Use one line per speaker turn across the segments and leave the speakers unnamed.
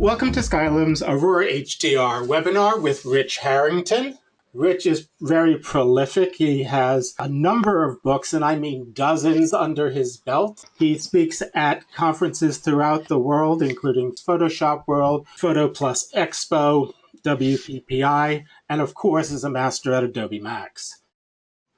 Welcome to Skylum's Aurora Hdr webinar with Rich Harrington. Rich is very prolific. He has a number of books, and I mean dozens, under his belt. He speaks at conferences throughout the world, including Photoshop World, Photo Plus Expo, WPPI, and of course is a master at Adobe Max.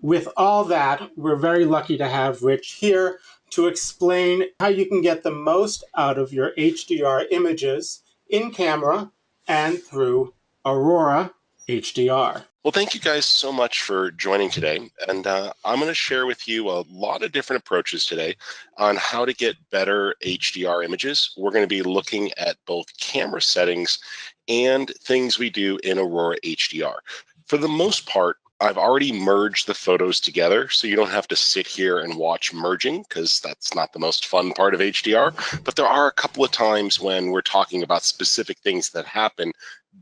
With all that, we're very lucky to have Rich here to explain how you can get the most out of your HDR images in camera and through Aurora Hdr.
Well, thank you guys so much for joining today. And I'm going to share with you a lot of different approaches today on how to get better HDR images. We're going to be looking at both camera settings and things we do in Aurora Hdr. For the most part, I've already merged the photos together, so you don't have to sit here and watch merging, because that's not the most fun part of HDR. But there are a couple of times when we're talking about specific things that happen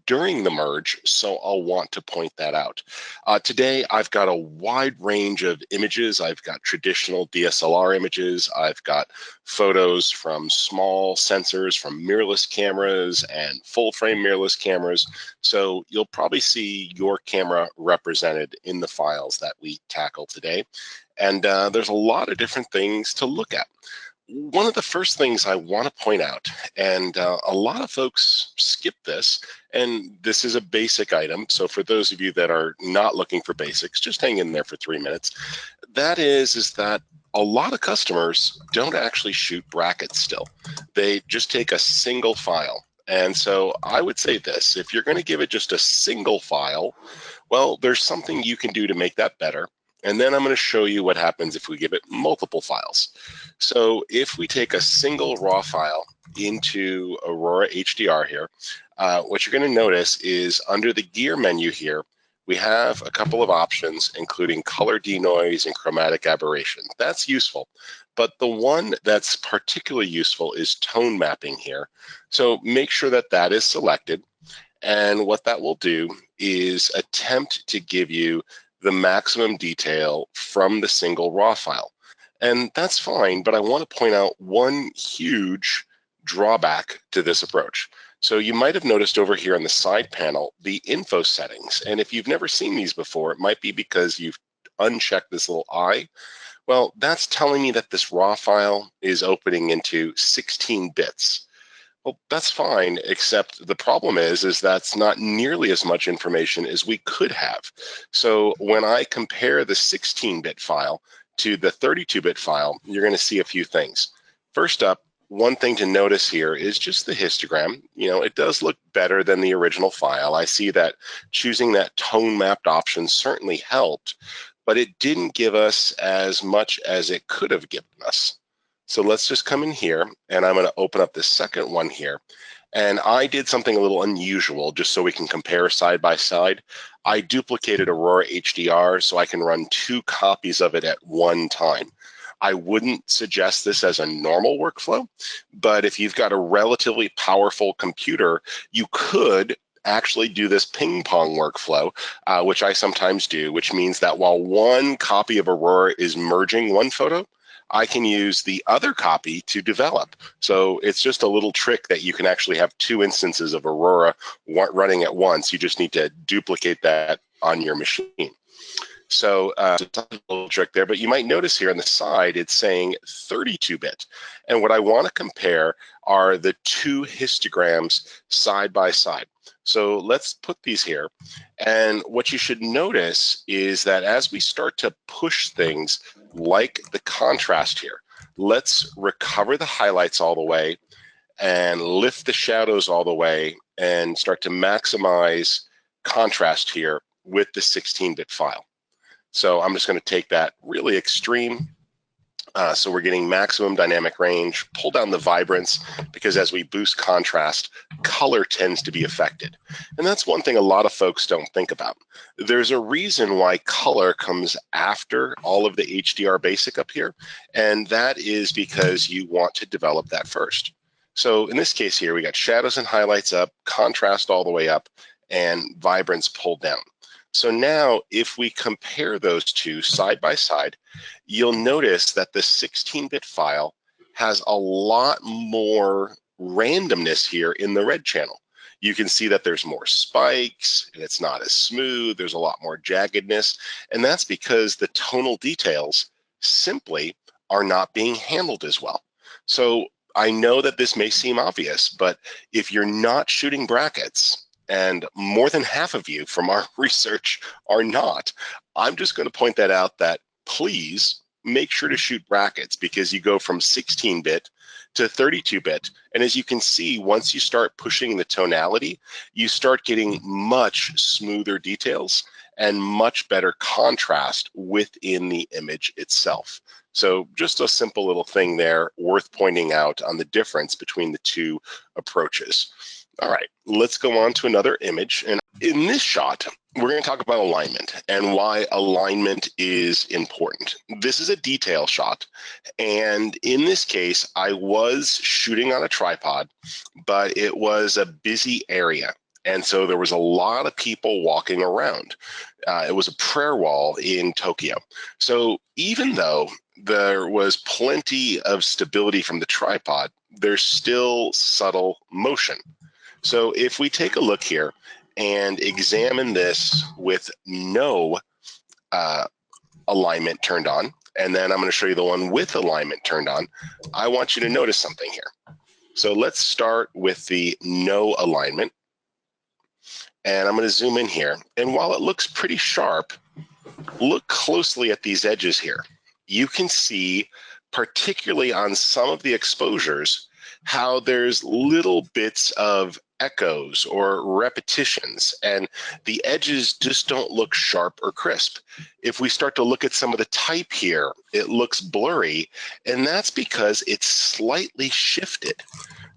during the merge, so I'll want to point that out. Today, I've got a wide range of images. I've got traditional DSLR images. I've got photos from small sensors, from mirrorless cameras and full-frame mirrorless cameras. So you'll probably see your camera represented in the files that we tackle today. And there's a lot of different things to look at. One of the first things I want to point out, and a lot of folks skip this, and this is a basic item, so for those of you that are not looking for basics, just hang in there for 3 minutes. That is that a lot of customers don't actually shoot brackets still. They just take a single file. And so I would say this: if you're going to give it just a single file, well, there's something you can do to make that better. And then I'm going to show you what happens if we give it multiple files. So if we take a single raw file into Aurora Hdr here, what you're going to notice is under the gear menu here, we have a couple of options, including color denoise and chromatic aberration. That's useful. But the one that's particularly useful is tone mapping here. So make sure that that is selected. And what that will do is attempt to give you the maximum detail from the single raw file. And that's fine, but I want to point out one huge drawback to this approach. So you might have noticed over here on the side panel, the info settings. And if you've never seen these before, it might be because you've unchecked this little I. Well, that's telling me that this raw file is opening into 16 bits. Well, that's fine, except the problem is that's not nearly as much information as we could have. So when I compare the 16-bit file to the 32-bit file, you're going to see a few things. First up, one thing to notice here is just the histogram. You know, it does look better than the original file. I see that choosing that tone mapped option certainly helped, but it didn't give us as much as it could have given us. So let's just come in here, and I'm going to open up the second one here. And I did something a little unusual just so we can compare side by side. I duplicated Aurora Hdr so I can run 2 copies of it at one time. I wouldn't suggest this as a normal workflow, but if you've got a relatively powerful computer, you could actually do this ping pong workflow, which I sometimes do, which means that while one copy of Aurora is merging one photo, I can use the other copy to develop. So it's just a little trick that you can actually have 2 instances of Aurora running at once. You just need to duplicate that on your machine. So it's a little trick there, but you might notice here on the side, it's saying 32-bit. And what I want to compare are the 2 histograms side by side. So let's put these here. And what you should notice is that as we start to push things like the contrast here, let's recover the highlights all the way and lift the shadows all the way and start to maximize contrast here with the 16-bit file. So I'm just going to take that really extreme. So we're getting maximum dynamic range, pull down the vibrance, because as we boost contrast, color tends to be affected. And that's one thing a lot of folks don't think about. There's a reason why color comes after all of the HDR basic up here, and that is because you want to develop that first. So in this case here, we got shadows and highlights up, contrast all the way up, and vibrance pulled down. So now if we compare those 2 side by side, you'll notice that the 16-bit file has a lot more randomness here in the red channel. You can see that there's more spikes and it's not as smooth. There's a lot more jaggedness. And that's because the tonal details simply are not being handled as well. So I know that this may seem obvious, but if you're not shooting brackets, and more than half of you from our research are not, I'm just going to point that out, that please make sure to shoot brackets, because you go from 16-bit to 32-bit. And as you can see, once you start pushing the tonality, you start getting much smoother details and much better contrast within the image itself. So just a simple little thing there worth pointing out on the difference between the two approaches. All right, let's go on to another image. And in this shot, we're going to talk about alignment and why alignment is important. This is a detail shot. And in this case, I was shooting on a tripod, but it was a busy area. And so there was a lot of people walking around. It was a prayer wall in Tokyo. So even though there was plenty of stability from the tripod, there's still subtle motion. So if we take a look here and examine this with no alignment turned on, and then I'm going to show you the one with alignment turned on, I want you to notice something here. So let's start with the no alignment. And I'm going to zoom in here. And while it looks pretty sharp, look closely at these edges here. You can see, particularly on some of the exposures, how there's little bits of echoes or repetitions, and the edges just don't look sharp or crisp. If we start to look at some of the type here, it looks blurry, and that's because it's slightly shifted.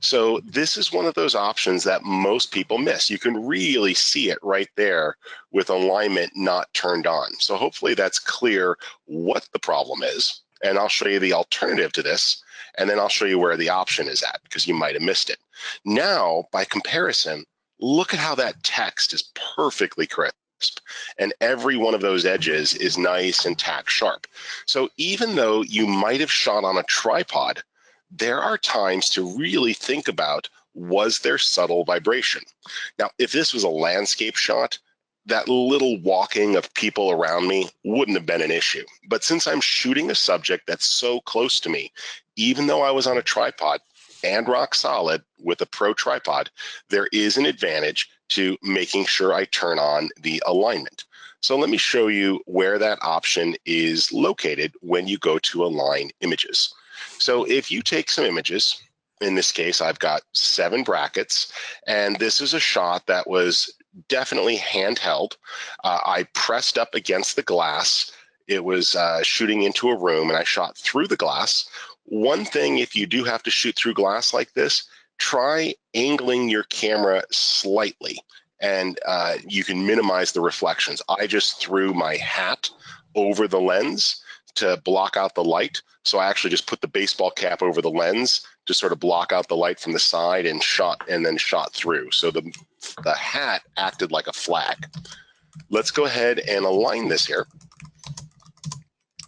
So this is one of those options that most people miss. You can really see it right there with alignment not turned on. So hopefully that's clear what the problem is. And I'll show you the alternative to this, and then I'll show you where the option is at, because you might have missed it. Now, by comparison, look at how that text is perfectly crisp. And every one of those edges is nice and tack sharp. So even though you might have shot on a tripod, there are times to really think about, was there subtle vibration? Now, if this was a landscape shot, that little walking of people around me wouldn't have been an issue. But since I'm shooting a subject that's so close to me, even though I was on a tripod and rock solid with a pro tripod, there is an advantage to making sure I turn on the alignment. So let me show you where that option is located when you go to align images. So if you take some images, in this case, I've got 7 brackets, and this is a shot that was definitely handheld. I pressed up against the glass. It was shooting into a room, and I shot through the glass. One thing, if you do have to shoot through glass like this, try angling your camera slightly, and you can minimize the reflections. I just threw my hat over the lens to block out the light. So I actually just put the baseball cap over the lens to sort of block out the light from the side, and then shot through. So the hat acted like a flag. Let's go ahead and align this here.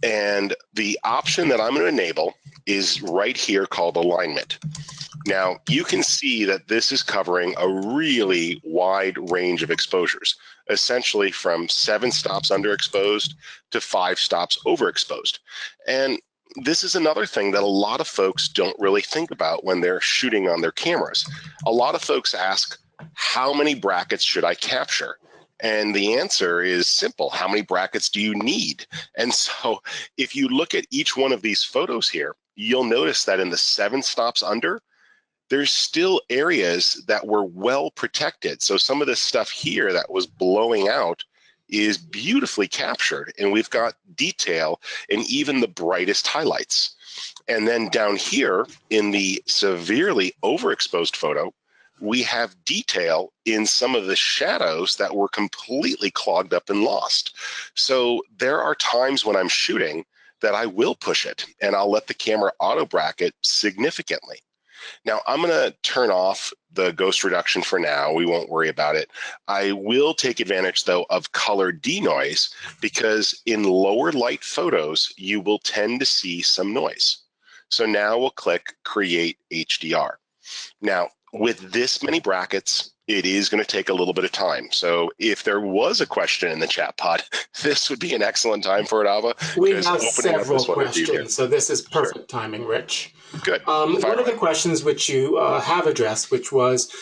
And the option that I'm going to enable is right here, called alignment. Now, you can see that this is covering a really wide range of exposures, essentially from 7 stops underexposed to 5 stops overexposed. And this is another thing that a lot of folks don't really think about when they're shooting on their cameras. A lot of folks ask, how many brackets should I capture? And the answer is simple. How many brackets do you need? And so if you look at each one of these photos here, you'll notice that in the 7 stops under, there's still areas that were well protected. So some of this stuff here that was blowing out is beautifully captured, and we've got detail in even the brightest highlights. And then down here in the severely overexposed photo, we have detail in some of the shadows that were completely clogged up and lost. So there are times when I'm shooting that I will push it, and I'll let the camera auto bracket significantly. Now, I'm going to turn off the ghost reduction for now. We won't worry about it. I will take advantage, though, of color denoise, because in lower light photos, you will tend to see some noise. So now we'll click Create HDR. Now, with this many brackets, it is going to take a little bit of time. So if there was a question in the chat pod, this would be an excellent time for it, Ava.
We have several questions, so this is perfect timing, Rich.
Good.
One of the questions which you have addressed, which was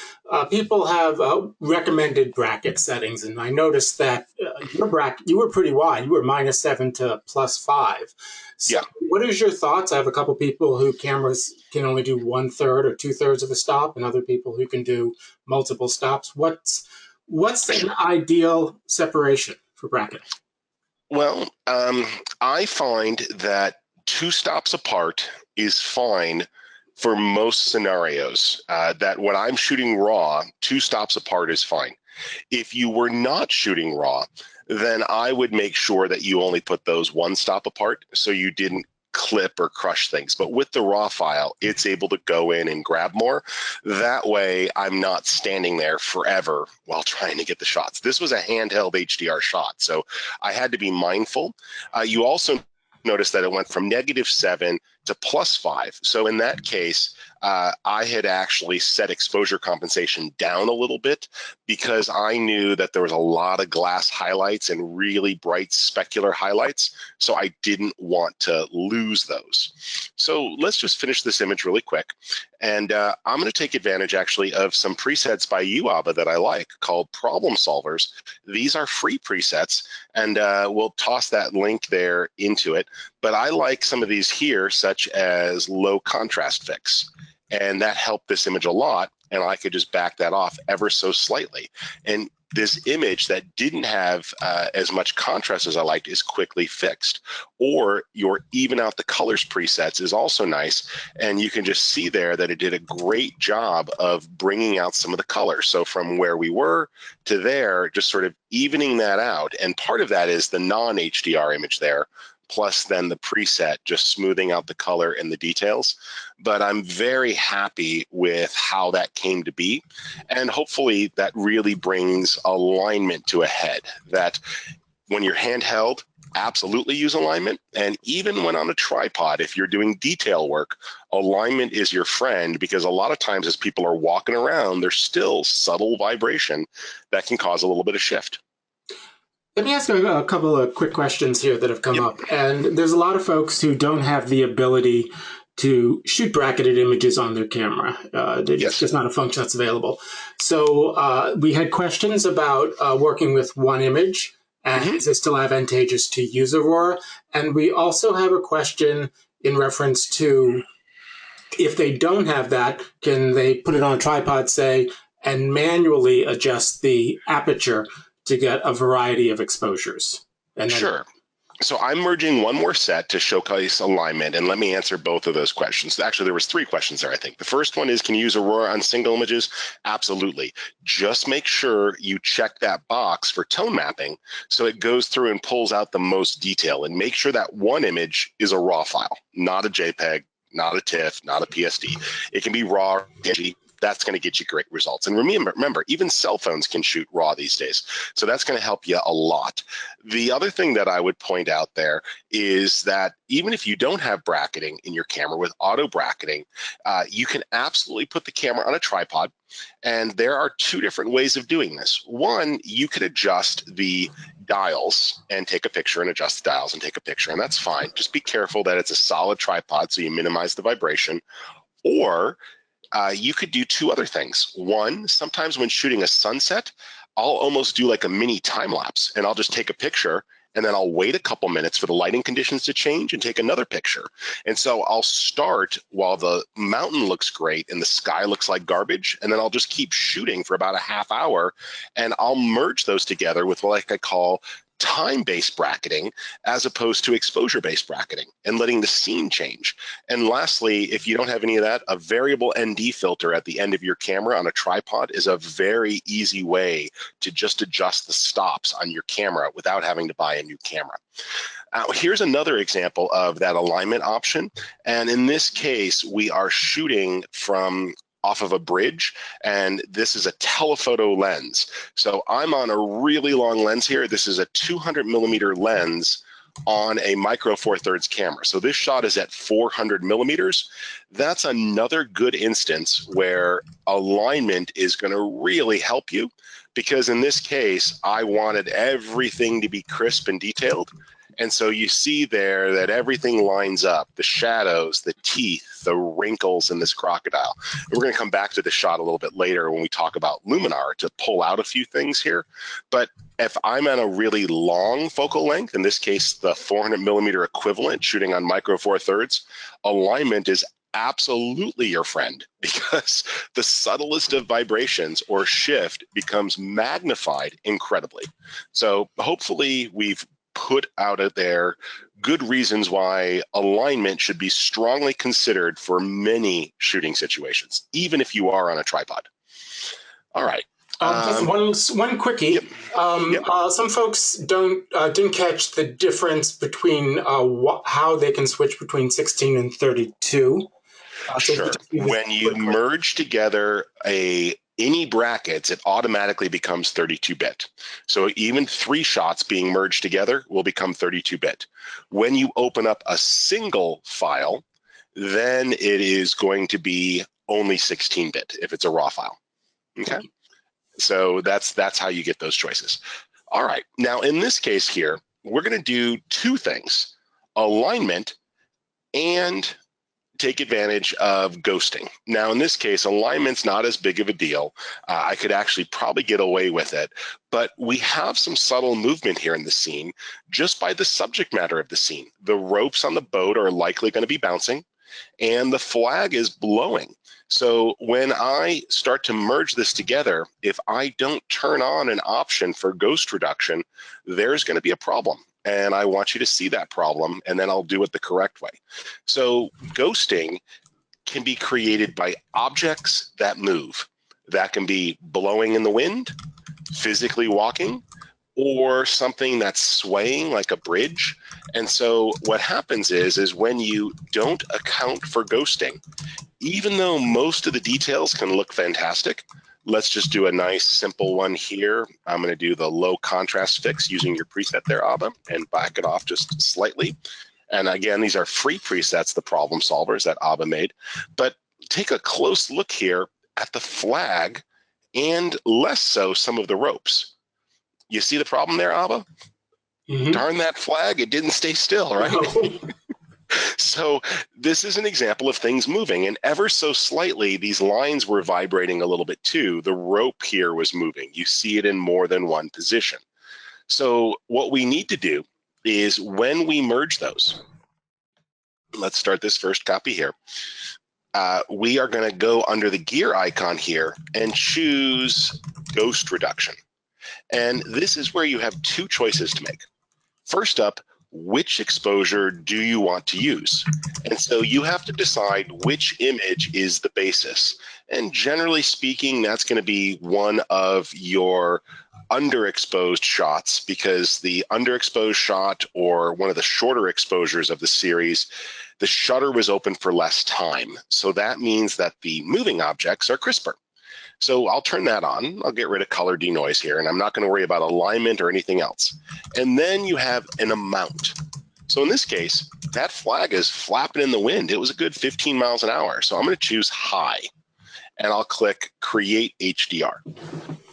people have recommended bracket settings, and I noticed that your bracket, you were pretty wide. You were -7 to +5. So
yeah.
What is your thoughts? I have a couple people who cameras can only do 1/3 or 2/3 of a stop, and other people who can do multiple stops. What's an ideal separation for bracket?
Well, I find that 2 stops apart is fine for most scenarios. That when I'm shooting RAW, 2 stops apart is fine. If you were not shooting RAW, then I would make sure that you only put those 1 stop apart so you didn't clip or crush things. But with the RAW file, it's able to go in and grab more. That way, I'm not standing there forever while trying to get the shots. This was a handheld HDR shot, so I had to be mindful. You also notice that it went from -7 to +5. So in that case, I had actually set exposure compensation down a little bit because I knew that there was a lot of glass highlights and really bright specular highlights. So I didn't want to lose those. So let's just finish this image really quick. And I'm going to take advantage actually of some presets by you, Ava, that I like called Problem Solvers. These are free presets, and we'll toss that link there into it. But I like some of these here, such as low contrast fix. And that helped this image a lot. And I could just back that off ever so slightly. And this image that didn't have as much contrast as I liked is quickly fixed. Or your even out the colors presets is also nice. And you can just see there that it did a great job of bringing out some of the colors. So from where we were to there, just sort of evening that out. And part of that is the non-HDR image there, plus then the preset just smoothing out the color and the details. But I'm very happy with how that came to be. And hopefully that really brings alignment to a head, that when you're handheld, absolutely use alignment. And even when on a tripod, if you're doing detail work, alignment is your friend, because a lot of times as people are walking around, there's still subtle vibration that can cause a little bit of shift.
Let me ask a couple of quick questions here that have come up. And there's a lot of folks who don't have the ability to shoot bracketed images on their camera. It's just not a function that's available. So we had questions about working with one image, and is it still advantageous to use Aurora? And we also have a question in reference to, if they don't have that, can they put it on a tripod, say, and manually adjust the aperture to get a variety of exposures? And then
sure. So I'm merging one more set to showcase alignment, and let me answer both of those questions. Actually, there was 3 questions there, I think. The first one is, can you use Aurora on single images? Absolutely. Just make sure you check that box for tone mapping so it goes through and pulls out the most detail, and make sure that one image is a RAW file, not a JPEG, not a TIFF, not a PSD. It can be RAW, PNG. That's going to get you great results. And remember, even cell phones can shoot RAW these days. So that's going to help you a lot. The other thing that I would point out there is that even if you don't have bracketing in your camera, with auto bracketing, you can absolutely put the camera on a tripod. And there are 2 different ways of doing this. One, you could adjust the dials and take a picture, and adjust the dials and take a picture, and that's fine. Just be careful that it's a solid tripod so you minimize the vibration. Or you could do 2 other things. One, sometimes when shooting a sunset, I'll almost do like a mini time lapse, and I'll just take a picture, and then I'll wait a couple minutes for the lighting conditions to change and take another picture. And so I'll start while the mountain looks great and the sky looks like garbage, and then I'll just keep shooting for about a half hour, and I'll merge those together with what I call time-based bracketing as opposed to exposure-based bracketing, and letting the scene change. And lastly, if you don't have any of that, a variable ND filter at the end of your camera on a tripod is a very easy way to just adjust the stops on your camera without having to buy a new camera. Here's another example of that alignment option. And in this case, we are shooting from off of a bridge, and this is a telephoto lens. So I'm on a really long lens here. This is a 200 millimeter lens on a micro four thirds camera. So this shot is at 400 millimeters. That's another good instance where alignment is going to really help you, because in this case, I wanted everything to be crisp and detailed. And so you see there that everything lines up, the shadows, the teeth, the wrinkles in this crocodile. And we're going to come back to the shot a little bit later when we talk about Luminar to pull out a few things here. But if I'm at a really long focal length, in this case, the 400 millimeter equivalent shooting on micro four thirds, alignment is absolutely your friend, because the subtlest of vibrations or shift becomes magnified incredibly. So hopefully we've put out there good reasons why alignment should be strongly considered for many shooting situations, even if you are on a tripod. All right.
Just one quickie.
Yep.
Some folks didn't catch the difference between how they can switch between 16 and 32.
Sure. When you merge together any brackets, it automatically becomes 32-bit. So even 3 shots being merged together will become 32-bit. When you open up a single file, then it is going to be only 16-bit if it's a raw file. Okay. So that's how you get those choices. All right. Now, in this case here, we're going to do 2 things: alignment and take advantage of ghosting. Now, in this case, alignment's not as big of a deal. I could actually probably get away with it, but we have some subtle movement here in the scene just by the subject matter of the scene. The ropes on the boat are likely going to be bouncing, and the flag is blowing. So when I start to merge this together, if I don't turn on an option for ghost reduction, there's going to be a problem. And I want you to see that problem, and then I'll do it the correct way. So ghosting can be created by objects that move. That can be blowing in the wind, physically walking, or something that's swaying like a bridge. And so what happens is when you don't account for ghosting, even though most of the details can look fantastic, let's just do a nice simple one here. I'm going to do the low contrast fix using your preset there, Abba, and back it off just slightly. And again, these are free presets, the problem solvers that Abba made. But take a close look here at the flag, and less so some of the ropes. You see the problem there, Abba?
Mm-hmm.
Darn that flag, it didn't stay still, right? No. So this is an example of things moving, and ever so slightly, these lines were vibrating a little bit too. The rope here was moving. You see it in more than one position. So what we need to do is when we merge those, let's start this first copy here. We are going to go under the gear icon here and choose ghost reduction. And this is where you have 2 choices to make. First up, which exposure do you want to use? And so you have to decide which image is the basis. And generally speaking, that's going to be one of your underexposed shots, because the underexposed shot, or one of the shorter exposures of the series, the shutter was open for less time. So that means that the moving objects are crisper. So I'll turn that on. I'll get rid of color denoise here, and I'm not going to worry about alignment or anything else. And then you have an amount. So in this case, that flag is flapping in the wind. It was a good 15 miles an hour. So I'm going to choose high, and I'll click Create HDR.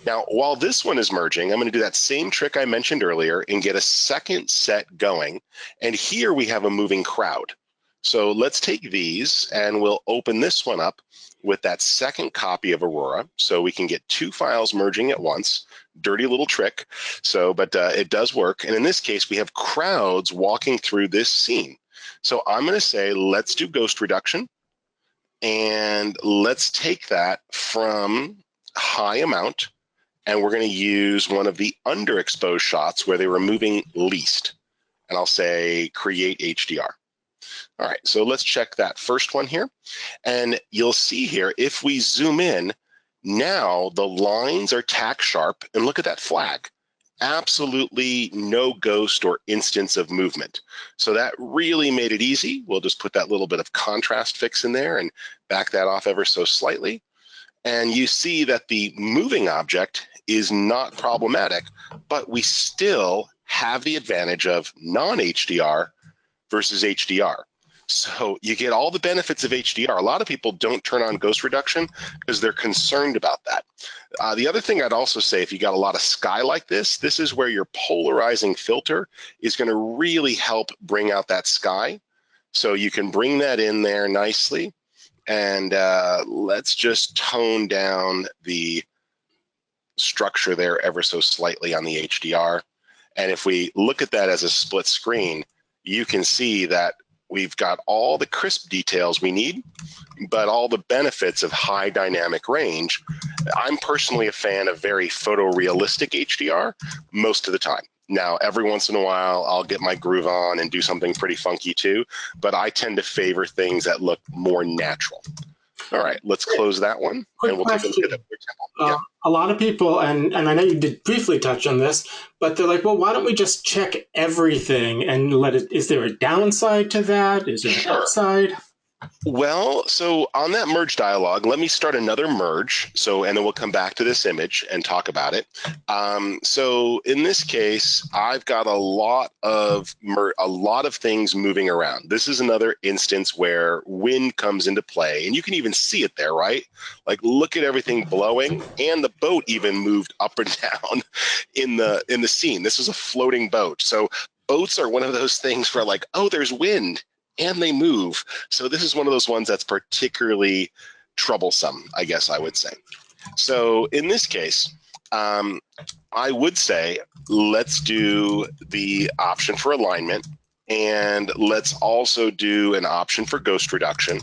Now, while this one is merging, I'm going to do that same trick I mentioned earlier and get a second set going. And here we have a moving crowd. So let's take these, and we'll open this one up with that second copy of Aurora, so we can get 2 files merging at once. Dirty little trick, but it does work. And in this case, we have crowds walking through this scene. So I'm going to say, let's do ghost reduction, and let's take that from high amount, and we're going to use one of the underexposed shots where they were moving least. And I'll say create HDR. All right, so let's check that first one here. And you'll see here, if we zoom in, now the lines are tack sharp, and look at that flag. Absolutely no ghost or instance of movement. So that really made it easy. We'll just put that little bit of contrast fix in there and back that off ever so slightly. And you see that the moving object is not problematic, but we still have the advantage of non-HDR versus HDR. So you get all the benefits of HDR. A lot of people don't turn on ghost reduction because they're concerned about that. The other thing I'd also say, if you got a lot of sky like this is where your polarizing filter is going to really help bring out that sky. So you can bring that in there nicely. And let's just tone down the structure there ever so slightly on the HDR. And if we look at that as a split screen, you can see that we've got all the crisp details we need, but all the benefits of high dynamic range. I'm personally a fan of very photorealistic HDR most of the time. Now, every once in a while, I'll get my groove on and do something pretty funky too, but I tend to favor things that look more natural. All right, let's close that one.
Quick
and we'll
question.
take a look at that example.
A lot of people, and I know you did briefly touch on this, but they're like, well, why don't we just check everything and let it, is there a downside to that? Is there an upside?
Well, so on that merge dialog, let me start another merge. And then we'll come back to this image and talk about it. So in this case, I've got a lot of things moving around. This is another instance where wind comes into play, and you can even see it there, right? Like, look at everything blowing, and the boat even moved up and down in the scene. This is a floating boat. So boats are one of those things where, like, oh, there's wind, and they move. So this is one of those ones that's particularly troublesome, I guess I would say. So in this case, I would say let's do the option for alignment, and let's also do an option for ghost reduction.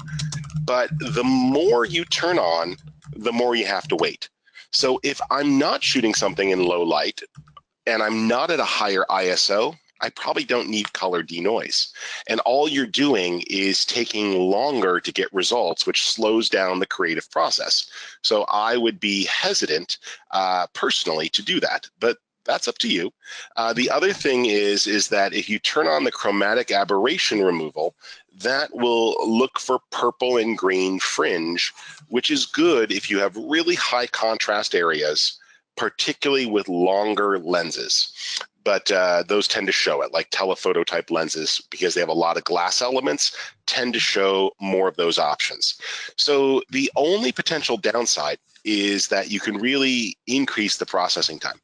But the more you turn on, the more you have to wait. So if I'm not shooting something in low light and I'm not at a higher ISO, I probably don't need color denoise. And all you're doing is taking longer to get results, which slows down the creative process. So I would be hesitant personally to do that, but that's up to you. The other thing is that if you turn on the chromatic aberration removal, that will look for purple and green fringe, which is good if you have really high contrast areas, particularly with longer lenses. But those tend to show it, like telephoto type lenses, because they have a lot of glass elements, tend to show more of those options. So the only potential downside is that you can really increase the processing time.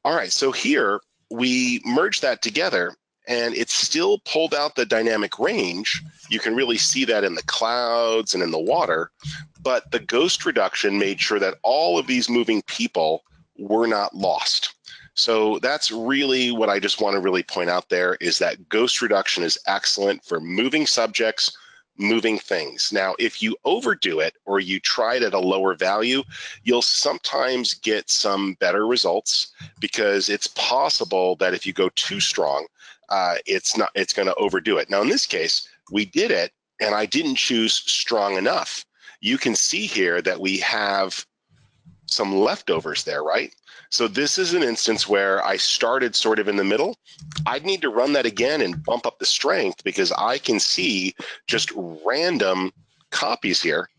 All right, so here we merge that together, and it's still pulled out the dynamic range. You can really see that in the clouds and in the water, but the ghost reduction made sure that all of these moving people were not lost. So that's really what I just want to really point out there, is that ghost reduction is excellent for moving subjects, moving things. Now, if you overdo it or you try it at a lower value, you'll sometimes get some better results, because it's possible that if you go too strong, it's going to overdo it. Now, in this case, we did it, and I didn't choose strong enough. You can see here that we have some leftovers there, right? So this is an instance where I started sort of in the middle. I'd need to run that again and bump up the strength, because I can see just random copies here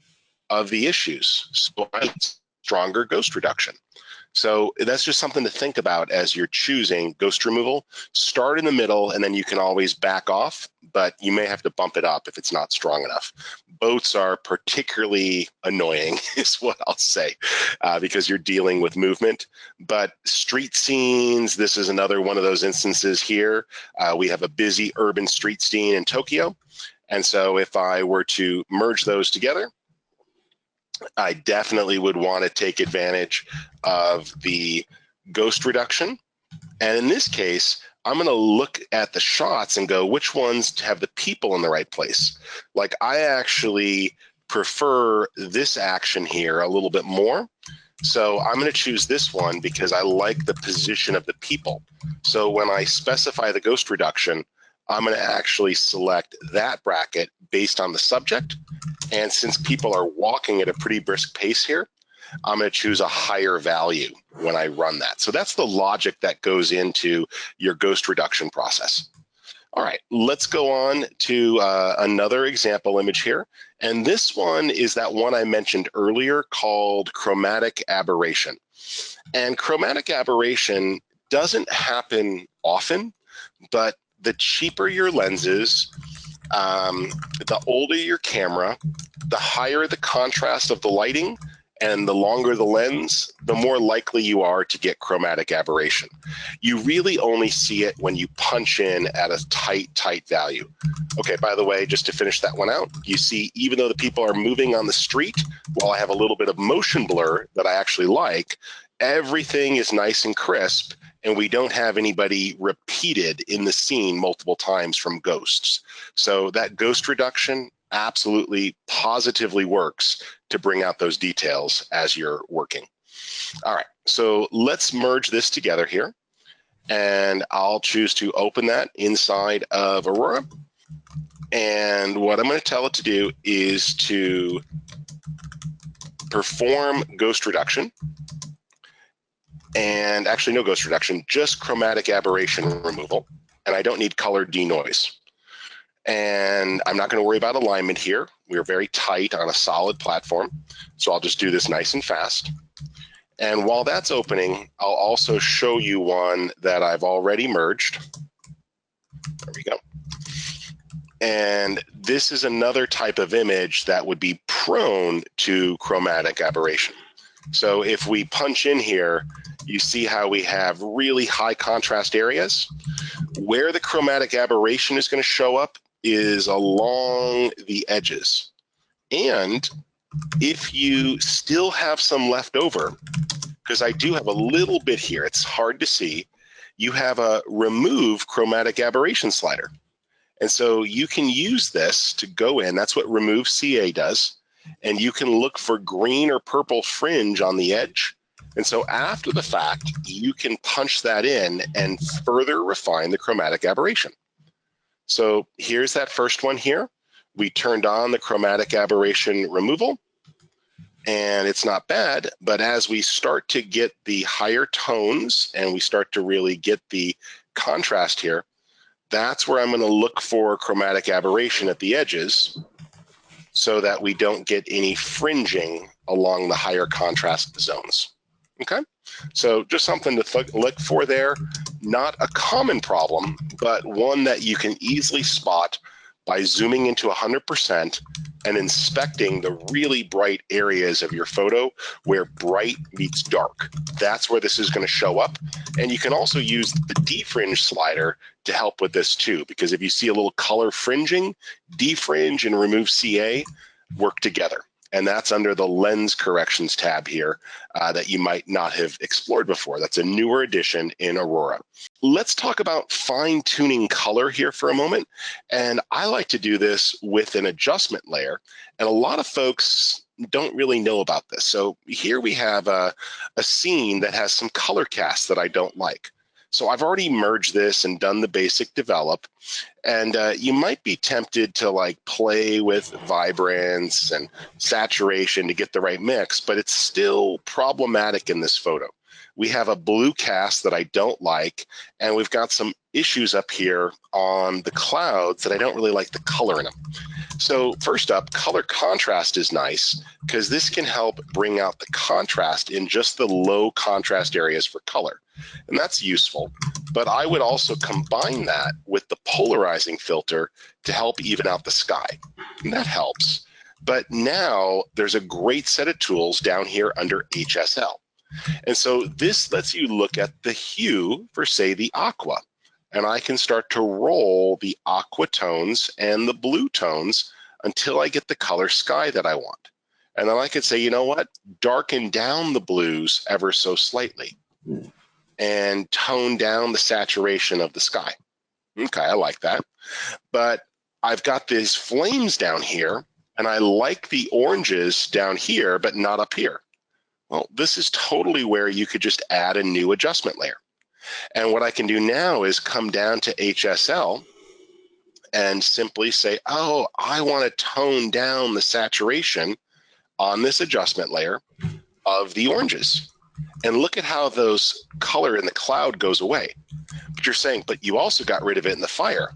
of the issues. So I need stronger ghost reduction. So that's just something to think about as you're choosing ghost removal. Start in the middle, and then you can always back off, but you may have to bump it up if it's not strong enough. Boats are particularly annoying, is what I'll say, because you're dealing with movement. But street scenes, this is another one of those instances here. We have a busy urban street scene in Tokyo. And so if I were to merge those together, I definitely would want to take advantage of the ghost reduction. And in this case, I'm going to look at the shots and go, which ones have the people in the right place? Like, I actually prefer this action here a little bit more. So I'm going to choose this one because I like the position of the people. So when I specify the ghost reduction, I'm going to actually select that bracket based on the subject. And since people are walking at a pretty brisk pace here, I'm going to choose a higher value when I run that. So that's the logic that goes into your ghost reduction process. All right, let's go on to another example image here. And this one is that one I mentioned earlier called Chromatic Aberration. And Chromatic Aberration doesn't happen often, but the cheaper your lenses, the older your camera, the higher the contrast of the lighting, and the longer the lens, the more likely you are to get chromatic aberration. You really only see it when you punch in at a tight value. Okay, by the way, just to finish that one out, you see, even though the people are moving on the street, while I have a little bit of motion blur that I actually like, everything is nice and crisp, and we don't have anybody repeated in the scene multiple times from ghosts. So that ghost reduction absolutely positively works to bring out those details as you're working. All right, so let's merge this together here, and I'll choose to open that inside of Aurora. And what I'm going to tell it to do is to perform ghost reduction. And actually no ghost reduction, just chromatic aberration removal. And I don't need color denoise. And I'm not going to worry about alignment here. We're very tight on a solid platform. So I'll just do this nice and fast. And while that's opening, I'll also show you one that I've already merged. There we go. And this is another type of image that would be prone to chromatic aberration. So if we punch in here, you see how we have really high contrast areas. Where the chromatic aberration is going to show up is along the edges. And if you still have some left over, because I do have a little bit here, it's hard to see, you have a remove chromatic aberration slider. And so you can use this to go in, that's what remove CA does, and you can look for green or purple fringe on the edge. And so after the fact, you can punch that in and further refine the chromatic aberration. So here's that first one here. We turned on the chromatic aberration removal, and it's not bad, but as we start to get the higher tones and we start to really get the contrast here, that's where I'm going to look for chromatic aberration at the edges so that we don't get any fringing along the higher contrast zones. Okay, so just something to look for there. Not a common problem, but one that you can easily spot by zooming into 100% and inspecting the really bright areas of your photo where bright meets dark. That's where this is going to show up. And you can also use the defringe slider to help with this too, because if you see a little color fringing, defringe and remove CA work together. And that's under the lens corrections tab here that you might not have explored before. That's a newer addition in Aurora. Let's talk about fine-tuning color here for a moment. And I like to do this with an adjustment layer. And a lot of folks don't really know about this. So here we have a scene that has some color cast that I don't like. So I've already merged this and done the basic develop. And you might be tempted to like play with vibrance and saturation to get the right mix, but it's still problematic in this photo. We have a blue cast that I don't like, and we've got some issues up here on the clouds that I don't really like the color in them. So first up, color contrast is nice because this can help bring out the contrast in just the low contrast areas for color. And that's useful. But I would also combine that with the polarizing filter to help even out the sky. And that helps. But now there's a great set of tools down here under HSL. And so this lets you look at the hue for, say, the aqua. And I can start to roll the aqua tones and the blue tones until I get the color sky that I want. And then I could say, you know what, darken down the blues ever so slightly and tone down the saturation of the sky. Okay, I like that. But I've got these flames down here, and I like the oranges down here, but not up here. Well, this is totally where you could just add a new adjustment layer. And what I can do now is come down to HSL and simply say, oh, I want to tone down the saturation on this adjustment layer of the oranges. And look at how those color in the cloud goes away. But you're saying, but you also got rid of it in the fire.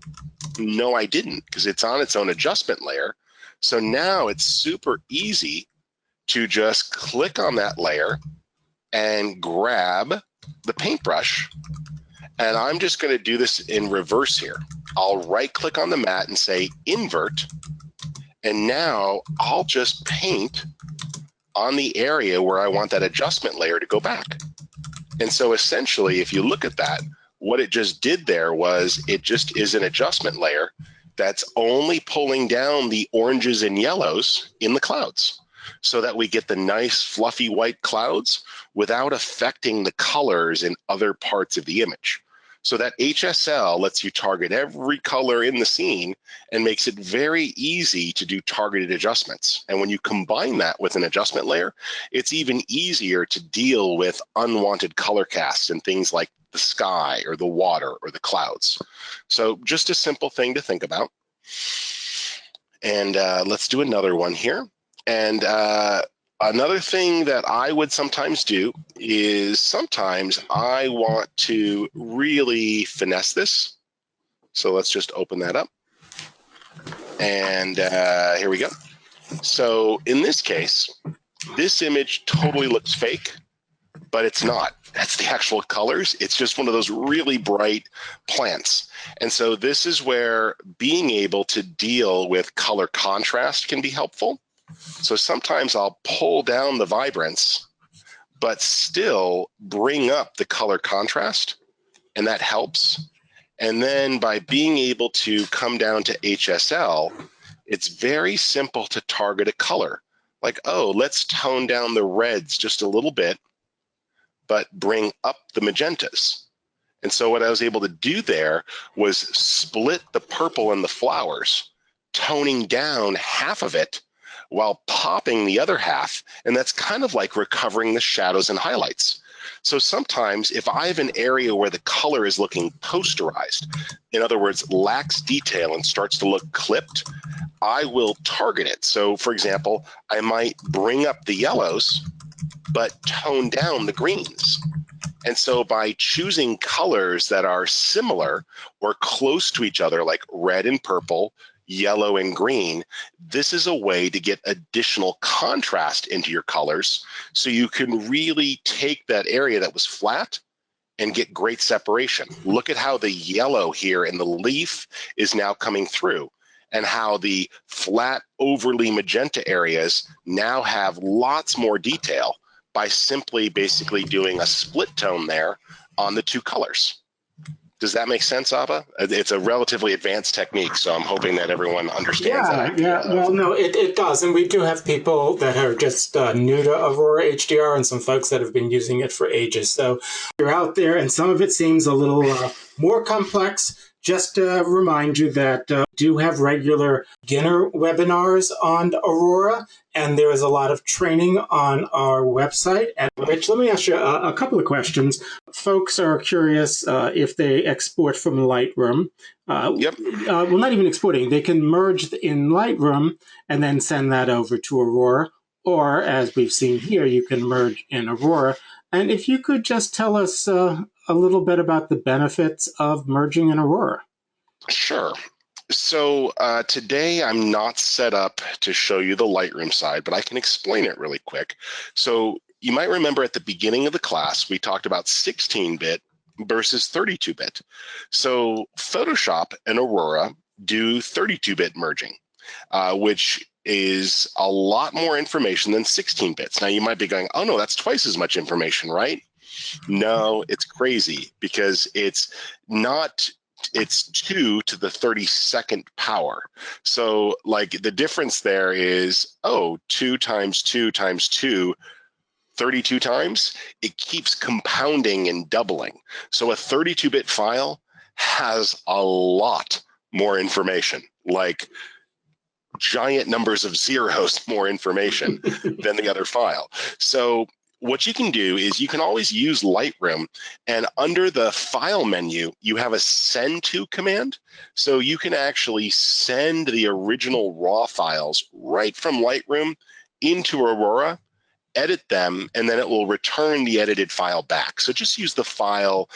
No, I didn't, because it's on its own adjustment layer. So now it's super easy to just click on that layer and grab the paintbrush, and I'm just going to do this in reverse here. I'll right-click on the mat and say invert, and now I'll just paint on the area where I want that adjustment layer to go back. And so essentially, if you look at that, what it just did there was it just is an adjustment layer that's only pulling down the oranges and yellows in the clouds so that we get the nice fluffy white clouds without affecting the colors in other parts of the image. So that HSL lets you target every color in the scene and makes it very easy to do targeted adjustments. And when you combine that with an adjustment layer, it's even easier to deal with unwanted color casts and things like the sky or the water or the clouds. So just a simple thing to think about. And let's do another one here. And another thing that I would sometimes do is sometimes I want to really finesse this. So let's just open that up. And here we go. So in this case, this image totally looks fake, but it's not. That's the actual colors. It's just one of those really bright plants. And so this is where being able to deal with color contrast can be helpful. So sometimes I'll pull down the vibrance, but still bring up the color contrast, and that helps. And then by being able to come down to HSL, it's very simple to target a color. Like, oh, let's tone down the reds just a little bit, but bring up the magentas. And so what I was able to do there was split the purple and the flowers, toning down half of it while popping the other half. And that's kind of like recovering the shadows and highlights. So sometimes if I have an area where the color is looking posterized, in other words, lacks detail and starts to look clipped, I will target it. So for example, I might bring up the yellows, but tone down the greens. And so by choosing colors that are similar or close to each other, like red and purple, yellow and green, this is a way to get additional contrast into your colors so you can really take that area that was flat and get great separation. Look at how the yellow here in the leaf is now coming through, and how the flat, overly magenta areas now have lots more detail by simply basically doing a split tone there on the two colors. Does that make sense, Abba? It's a relatively advanced technique, so I'm hoping that evereveryone understands that.
Yeah. Well, no, it does. And we do have people that are just new to Aurora HDR and some folks that have been using it for ages. So you're out there and some of it seems a little more complex. Just to remind you that we do have regular beginner webinars on Aurora, and there is a lot of training on our website. And Rich, let me ask you a couple of questions. Folks are curious if they export from Lightroom.
Yep.
Well, not even exporting. They can merge in Lightroom and then send that over to Aurora. Or, as we've seen here, you can merge in Aurora. And if you could just tell us a little bit about the benefits of merging in Aurora.
Sure. So today I'm not set up to show you the Lightroom side, but I can explain it really quick. So you might remember at the beginning of the class, we talked about 16-bit versus 32-bit. So Photoshop and Aurora do 32-bit merging, which is a lot more information than 16 bits. Now you might be going, oh no, that's twice as much information, right? No, it's crazy because it's 2 to the 32nd power. So like the difference there is, 2 times 2 times 2, 32 times. It keeps compounding and doubling. So a 32-bit file has a lot more information, like giant numbers of zeros more information than the other file. So what you can do is you can always use Lightroom, and under the file menu, you have a send to command. So you can actually send the original raw files right from Lightroom into Aurora, edit them, and then it will return the edited file back. So just use the file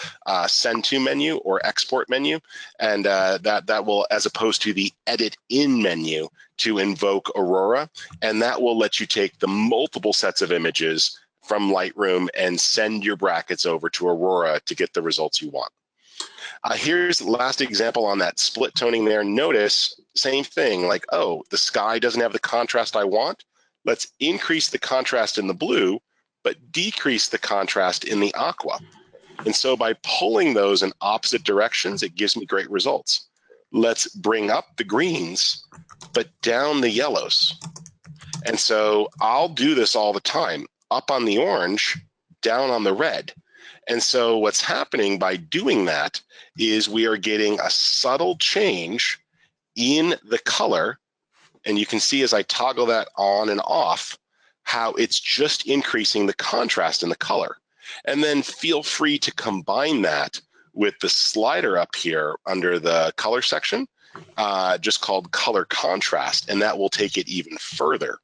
send to menu or export menu, and that will, as opposed to the edit in menu, to invoke Aurora, and that will let you take the multiple sets of images from Lightroom and send your brackets over to Aurora to get the results you want. Here's the last example on that split toning there. Notice, same thing, like, oh, the sky doesn't have the contrast I want. Let's increase the contrast in the blue, but decrease the contrast in the aqua. And so by pulling those in opposite directions, it gives me great results. Let's bring up the greens, but down the yellows. And so I'll do this all the time, up on the orange, down on the red. And so what's happening by doing that is we are getting a subtle change in the color. And you can see as I toggle that on and off, how it's just increasing the contrast in the color. And then feel free to combine that with the slider up here under the color section, just called color contrast, and that will take it even further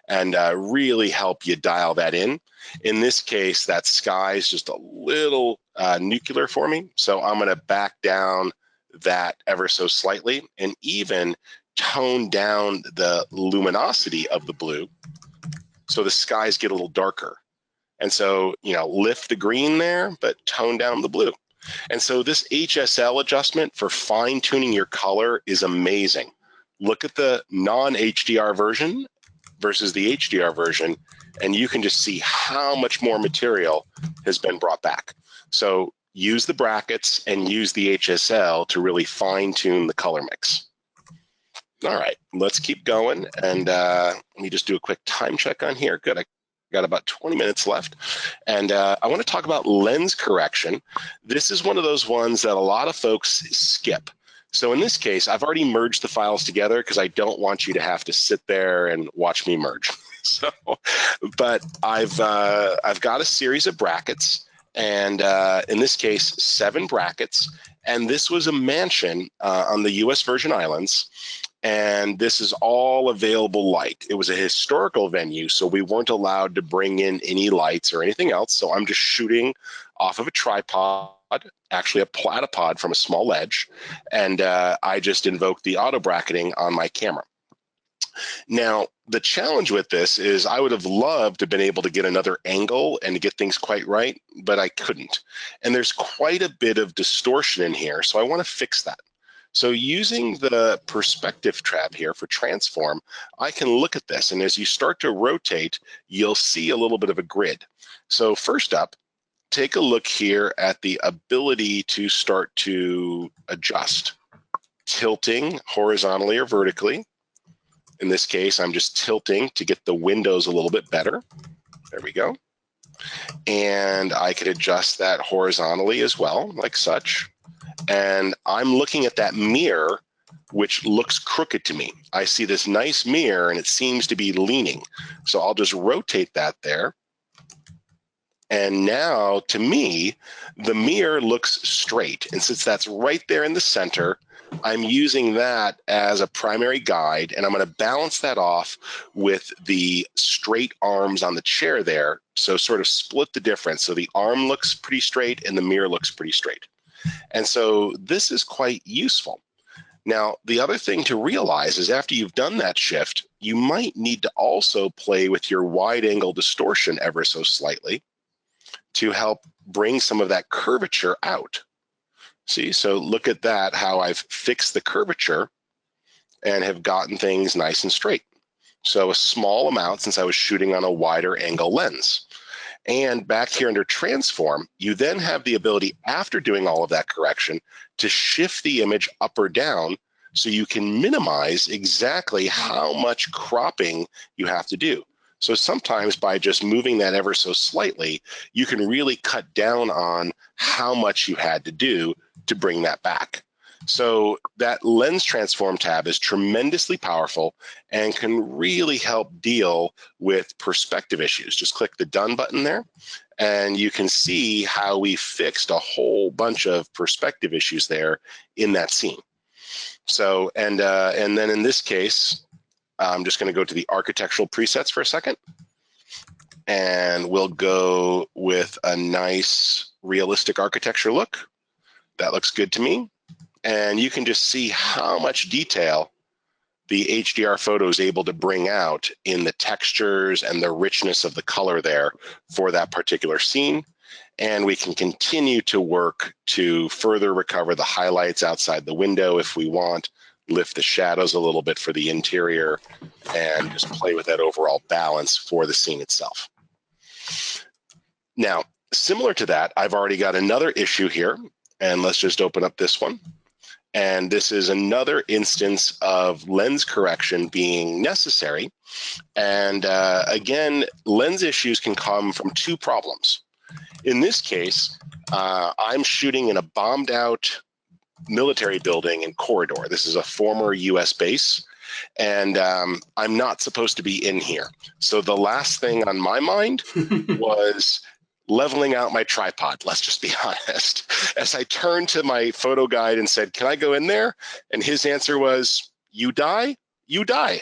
and really help you dial that in. In this case, that sky is just a little nuclear for me, so I'm going to back down that ever so slightly and even tone down the luminosity of the blue so the skies get a little darker. And so, you know, lift the green there, but tone down the blue. And so this HSL adjustment for fine tuning your color is amazing. Look at the non-HDR version versus the HDR version, and you can just see how much more material has been brought back. So use the brackets and use the HSL to really fine tune the color mix. All right, let's keep going. And let me just do a quick time check on here. Good, I got about 20 minutes left. And I want to talk about lens correction. This is one of those ones that a lot of folks skip. So in this case, I've already merged the files together because I don't want you to have to sit there and watch me merge. So, but I've got a series of brackets, and in this case, 7 brackets. And this was a mansion on the U.S. Virgin Islands. And this is all available light. It was a historical venue, so we weren't allowed to bring in any lights or anything else. So I'm just shooting off of a tripod, actually a platypod from a small ledge, and I just invoked the auto bracketing on my camera. Now, the challenge with this is I would have loved to have been able to get another angle and to get things quite right, but I couldn't. And there's quite a bit of distortion in here, so I want to fix that. So using the perspective tab here for transform, I can look at this, and as you start to rotate, you'll see a little bit of a grid. So first up, take a look here at the ability to start to adjust, tilting horizontally or vertically. In this case, I'm just tilting to get the windows a little bit better. There we go. And I could adjust that horizontally as well, like such. And I'm looking at that mirror, which looks crooked to me. I see this nice mirror and it seems to be leaning. So I'll just rotate that there. And now to me, the mirror looks straight. And since that's right there in the center, I'm using that as a primary guide, and I'm going to balance that off with the straight arms on the chair there. So sort of split the difference. So the arm looks pretty straight and the mirror looks pretty straight. And so this is quite useful. Now, the other thing to realize is after you've done that shift, you might need to also play with your wide angle distortion ever so slightly to help bring some of that curvature out. See, so look at that, how I've fixed the curvature and have gotten things nice and straight. So a small amount since I was shooting on a wider angle lens. And back here under transform, you then have the ability after doing all of that correction to shift the image up or down so you can minimize exactly how much cropping you have to do. So sometimes by just moving that ever so slightly, you can really cut down on how much you had to do to bring that back. So that lens transform tab is tremendously powerful and can really help deal with perspective issues. Just click the done button there and you can see how we fixed a whole bunch of perspective issues there in that scene. So, and then in this case, I'm just going to go to the architectural presets for a second, and we'll go with a nice realistic architecture look. That looks good to me. And you can just see how much detail the HDR photo is able to bring out in the textures and the richness of the color there for that particular scene. And we can continue to work to further recover the highlights outside the window if we want, lift the shadows a little bit for the interior, and just play with that overall balance for the scene itself. Now, similar to that, I've already got another issue here, and let's just open up this one. And this is another instance of lens correction being necessary. And again, lens issues can come from two problems. In this case, I'm shooting in a bombed out military building and corridor. This is a former US base, and I'm not supposed to be in here. So the last thing on my mind was leveling out my tripod, let's just be honest. As I turned to my photo guide and said, can I go in there? And his answer was, you die, you die.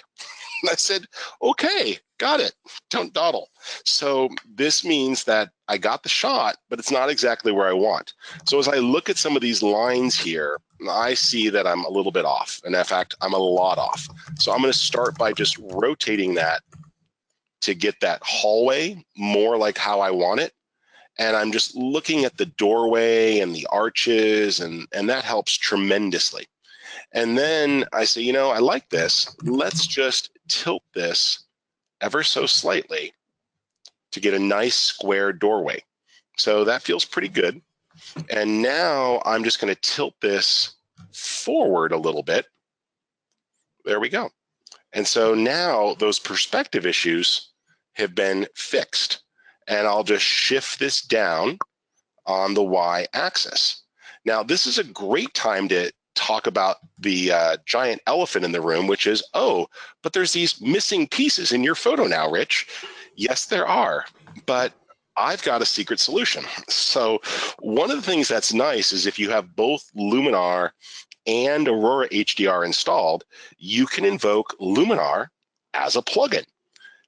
And I said, okay, got it, don't dawdle. So this means that I got the shot, but it's not exactly where I want. So as I look at some of these lines here, I see that I'm a little bit off. And in fact, I'm a lot off. So I'm gonna start by just rotating that to get that hallway more like how I want it. And I'm just looking at the doorway and the arches, and that helps tremendously. And then I say, you know, I like this. Let's just tilt this ever so slightly to get a nice square doorway. So that feels pretty good. And now I'm just going to tilt this forward a little bit. There we go. And so now those perspective issues have been fixed. And I'll just shift this down on the y-axis. Now, this is a great time to talk about the giant elephant in the room, which is, oh, but there's these missing pieces in your photo now, Rich. Yes, there are, but I've got a secret solution. So one of the things that's nice is if you have both Luminar and Aurora HDR installed, you can invoke Luminar as a plugin.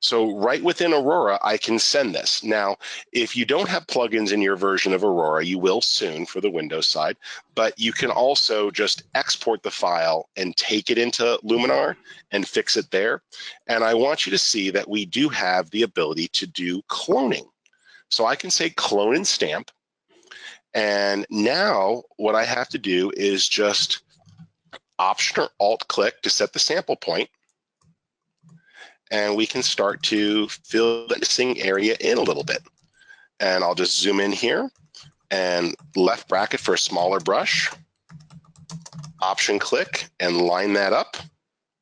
So right within Aurora, I can send this. Now, if you don't have plugins in your version of Aurora, you will soon for the Windows side, but you can also just export the file and take it into Luminar and fix it there. And I want you to see that we do have the ability to do cloning. So I can say clone and stamp. And now what I have to do is just Option or Alt click to set the sample point. And we can start to fill the missing area in a little bit. And I'll just zoom in here and left bracket for a smaller brush, Option click and line that up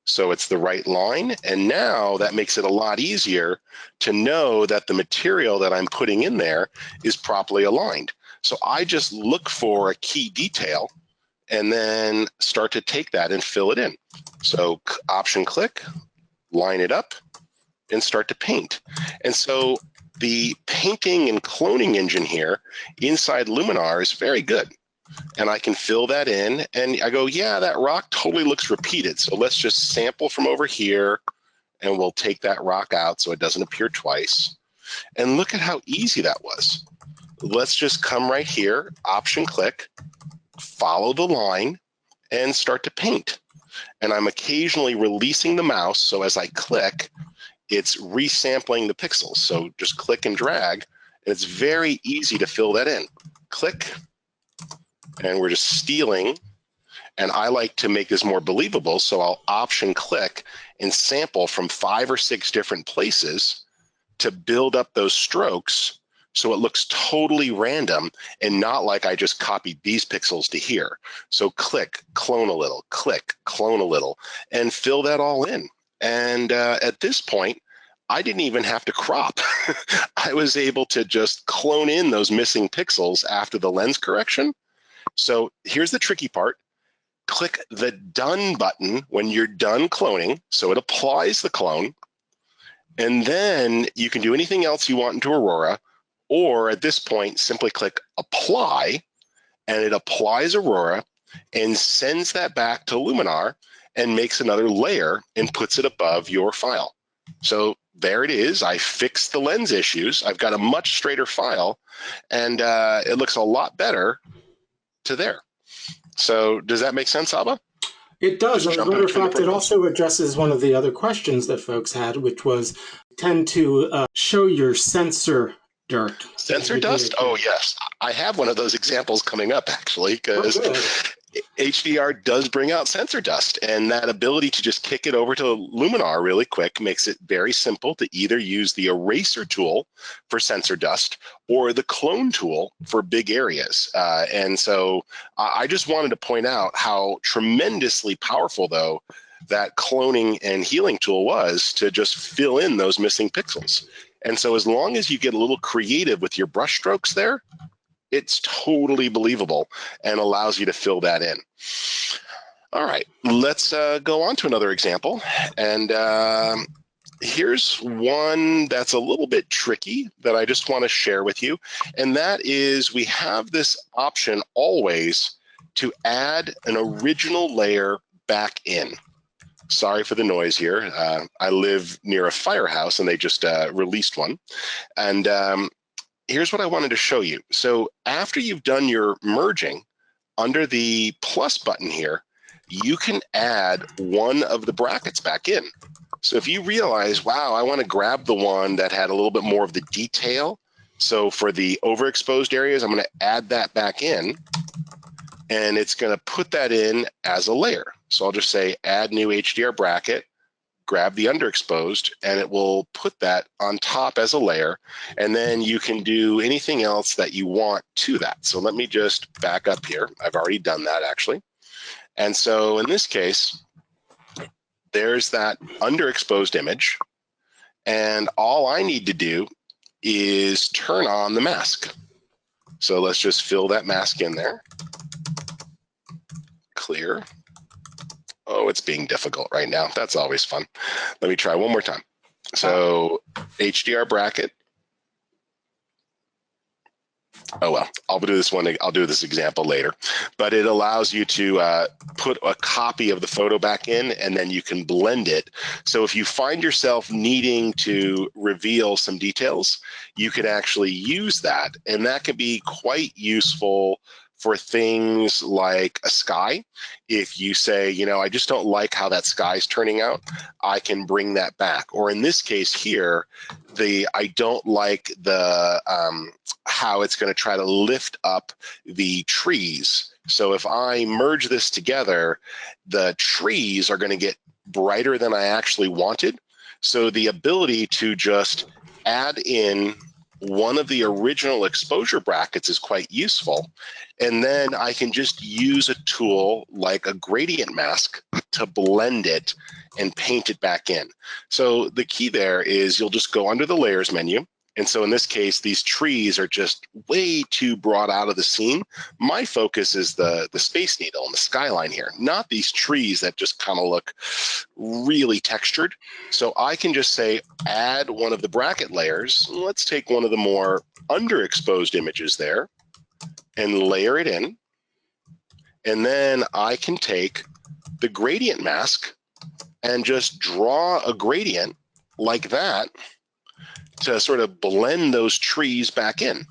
so it's the right line. And now that makes it a lot easier to know that the material that I'm putting in there is properly aligned. So I just look for a key detail and then start to take that and fill it in. So Option click, line it up, and start to paint. And so the painting and cloning engine here inside Luminar is very good. And I can fill that in, and I go, yeah, that rock totally looks repeated. So let's just sample from over here, and we'll take that rock out so it doesn't appear twice. And look at how easy that was. Let's just come right here, Option click, follow the line, and start to paint. And I'm occasionally releasing the mouse, so as I click, it's resampling the pixels. So just click and drag, and it's very easy to fill that in. Click, and we're just stealing. And I like to make this more believable, so I'll Option click and sample from 5 or 6 different places to build up those strokes so it looks totally random and not like I just copied these pixels to here. So click, clone a little, click, clone a little, and fill that all in. And at this point, I didn't even have to crop. I was able to just clone in those missing pixels after the lens correction. So here's the tricky part. Click the Done button when you're done cloning, so it applies the clone. And then you can do anything else you want into Aurora, or at this point, simply click Apply, and it applies Aurora and sends that back to Luminar and makes another layer and puts it above your file. So there it is. I fixed the lens issues. I've got a much straighter file, and it looks a lot better to there. So does that make sense, Abba?
It does.
Just
And as a
jump in
matter of
between the
fact, it
programs.
also addresses one of the other questions that folks had, which was tend to show your sensor dirt as
Sensor
you're doing
dust?
it.
Oh, yes. I have one of those examples coming up, actually,
Oh,
because
good.
HDR does bring out sensor dust, and that ability to just kick it over to Luminar really quick makes it very simple to either use the eraser tool for sensor dust or the clone tool for big areas. And so I just wanted to point out how tremendously powerful, though, that cloning and healing tool was to just fill in those missing pixels. And so as long as you get a little creative with your brush strokes there, it's totally believable and allows you to fill that in. All right, let's go on to another example. And here's one that's a little bit tricky that I just want to share with you. And that is we have this option always to add an original layer back in. Sorry for the noise here. I live near a firehouse and they just released one. And here's what I wanted to show you. So after you've done your merging, under the plus button here, you can add one of the brackets back in. So if you realize, wow, I want to grab the one that had a little bit more of the detail. So for the overexposed areas, I'm going to add that back in. And it's going to put that in as a layer. So I'll just say add new HDR bracket, grab the underexposed, and it will put that on top as a layer. And then you can do anything else that you want to that. So let me just back up here. I've already done that actually. And so in this case, there's that underexposed image. And all I need to do is turn on the mask. So let's just fill that mask in there. Clear. Oh, it's being difficult right now. That's always fun. Let me try one more time. So HDR bracket. Oh, well, I'll do this one. I'll do this example later, but it allows you to put a copy of the photo back in, and then you can blend it. So if you find yourself needing to reveal some details, you can actually use that, and that can be quite useful for things like a sky. If you say, you know, I just don't like how that sky's turning out, I can bring that back. Or in this case here, I don't like the how it's going to try to lift up the trees. So if I merge this together, the trees are going to get brighter than I actually wanted. So the ability to just add in one of the original exposure brackets is quite useful. And then I can just use a tool like a gradient mask to blend it and paint it back in. So the key there is you'll just go under the layers menu. And so in this case, these trees are just way too brought out of the scene. My focus is the Space Needle and the skyline here, not these trees that just kind of look really textured. So I can just say, add one of the bracket layers. Let's take one of the more underexposed images there and layer it in. And then I can take the gradient mask and just draw a gradient like that to sort of blend those trees back in.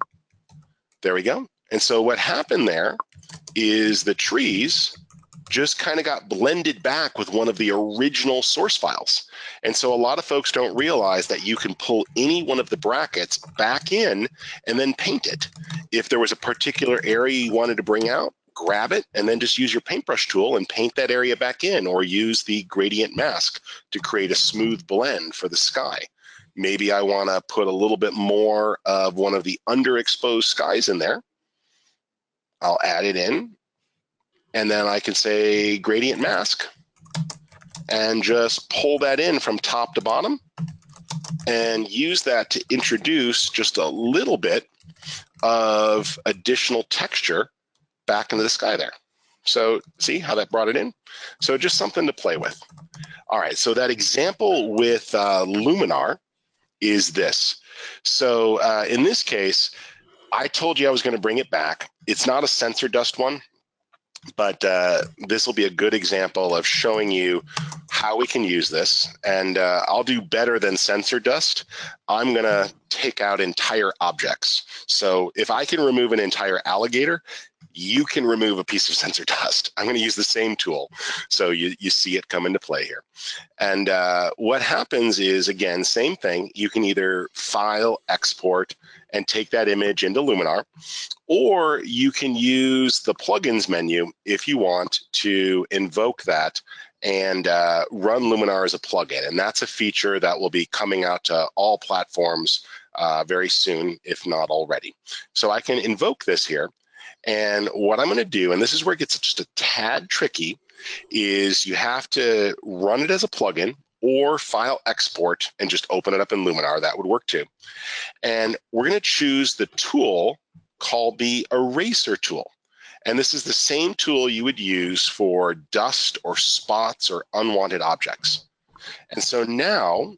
There we go. And so what happened there is the trees just kind of got blended back with one of the original source files. And so a lot of folks don't realize that you can pull any one of the brackets back in and then paint it. If there was a particular area you wanted to bring out, grab it and then just use your paintbrush tool and paint that area back in, or use the gradient mask to create a smooth blend for the sky. Maybe I want to put a little bit more of one of the underexposed skies in there. I'll add it in, and then I can say gradient mask and just pull that in from top to bottom and use that to introduce just a little bit of additional texture back into the sky there. So see how that brought it in? So just something to play with. All right, so that example with Luminar is this. So in this case, I told you I was going to bring it back. It's not a sensor dust one, but this will be a good example of showing you how we can use this. And I'll do better than sensor dust. I'm going to take out entire objects. So if I can remove an entire alligator, you can remove a piece of sensor dust. I'm going to use the same tool, so you see it come into play here. And what happens is, again, same thing. You can either file, export, and take that image into Luminar, or you can use the plugins menu if you want to invoke that and run Luminar as a plugin. And that's a feature that will be coming out to all platforms very soon, if not already. So I can invoke this here. And what I'm going to do, and this is where it gets just a tad tricky, is you have to run it as a plugin or file export and just open it up in Luminar. That would work too. And we're going to choose the tool called the Eraser tool. And this is the same tool you would use for dust or spots or unwanted objects. And so now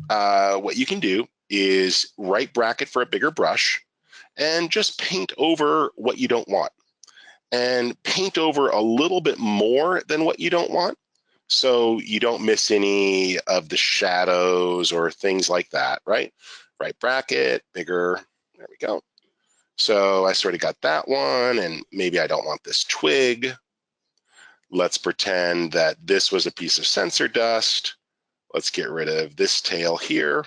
what you can do is right bracket for a bigger brush and just paint over what you don't want. And paint over a little bit more than what you don't want, so you don't miss any of the shadows or things like that, right? Right bracket, bigger, there we go. So I sort of got that one, and maybe I don't want this twig. Let's pretend that this was a piece of sensor dust. Let's get rid of this tail here.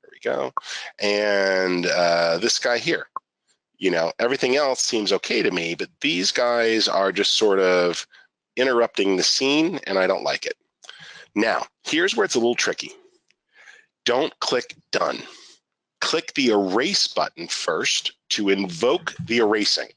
There we go. And this guy here. You know, everything else seems okay to me, but these guys are just sort of interrupting the scene, and I don't like it. Now, here's where it's a little tricky. Don't click Done. Click the Erase button first to invoke the erasing.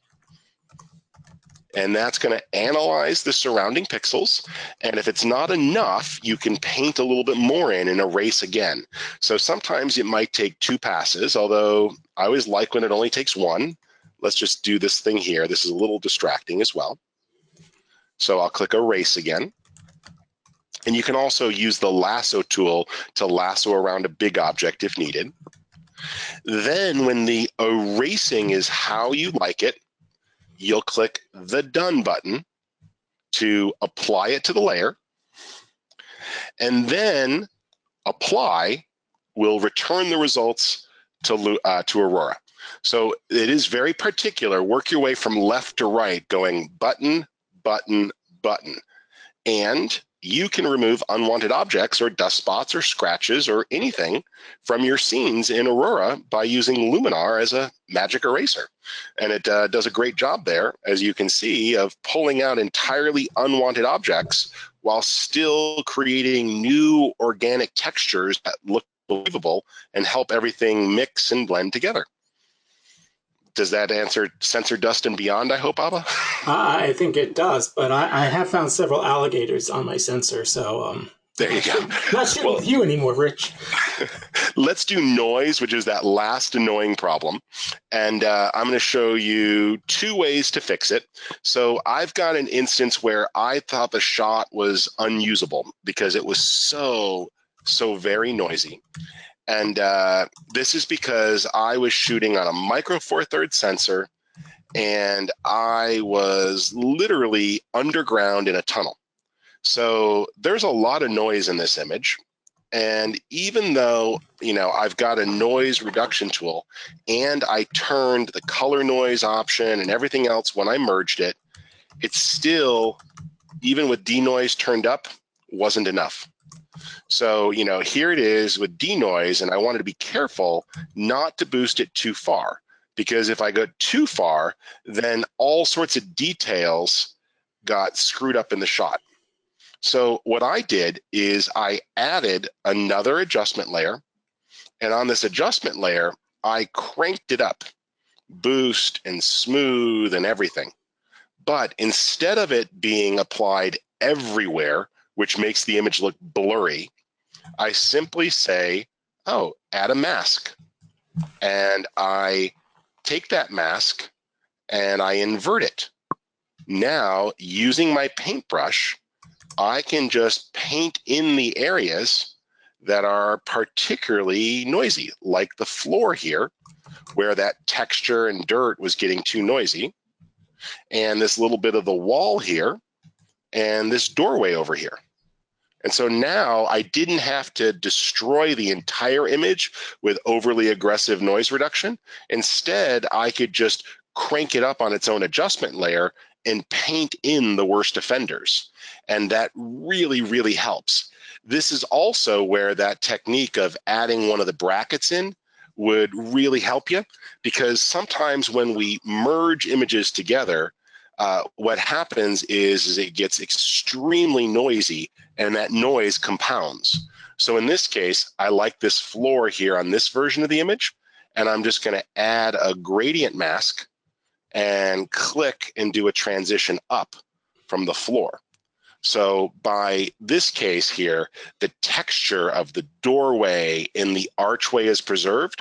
And that's going to analyze the surrounding pixels. And if it's not enough, you can paint a little bit more in and erase again. So sometimes it might take 2 passes, although I always like when it only takes 1. Let's just do this thing here. This is a little distracting as well. So I'll click Erase again. And you can also use the Lasso tool to lasso around a big object if needed. Then when the erasing is how you like it, you'll click the Done button to apply it to the layer. And then Apply will return the results to Aurora. So it is very particular. Work your way from left to right, going button, button, button. And you can remove unwanted objects or dust spots or scratches or anything from your scenes in Aurora by using Luminar as a magic eraser. And it does a great job there, as you can see, of pulling out entirely unwanted objects while still creating new organic textures that look believable and help everything mix and blend together. Does that answer sensor dust and beyond, I hope, Abba?
I think it does, but I have found several alligators on my sensor, so
there you go.
Not shooting with you anymore, Rich.
Let's do noise, which is that last annoying problem. And I'm going to show you 2 ways to fix it. So I've got an instance where I thought the shot was unusable because it was so very noisy. And this is because I was shooting on a micro Four Thirds sensor, and I was literally underground in a tunnel. So there's a lot of noise in this image. And even though, you know, I've got a noise reduction tool and I turned the color noise option and everything else when I merged it, it's still, even with denoise turned up, wasn't enough. So, you know, here it is with denoise, and I wanted to be careful not to boost it too far, because if I go too far, then all sorts of details got screwed up in the shot. So what I did is I added another adjustment layer, and on this adjustment layer, I cranked it up, boost and smooth and everything. But instead of it being applied everywhere, which makes the image look blurry, I simply say, oh, add a mask. And I take that mask and I invert it. Now, using my paintbrush, I can just paint in the areas that are particularly noisy, like the floor here, where that texture and dirt was getting too noisy, and this little bit of the wall here, and this doorway over here. And so now I didn't have to destroy the entire image with overly aggressive noise reduction. Instead, I could just crank it up on its own adjustment layer and paint in the worst offenders. And that really, really helps. This is also where that technique of adding one of the brackets in would really help you, because sometimes when we merge images together, what happens is it gets extremely noisy, and that noise compounds. So in this case, I like this floor here on this version of the image, and I'm just going to add a gradient mask and click and do a transition up from the floor. So by this case here, the texture of the doorway in the archway is preserved,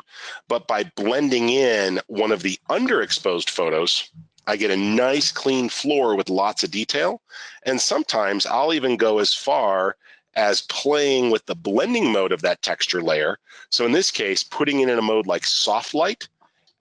but by blending in one of the underexposed photos, I get a nice clean floor with lots of detail. And sometimes I'll even go as far as playing with the blending mode of that texture layer. So in this case, putting it in a mode like soft light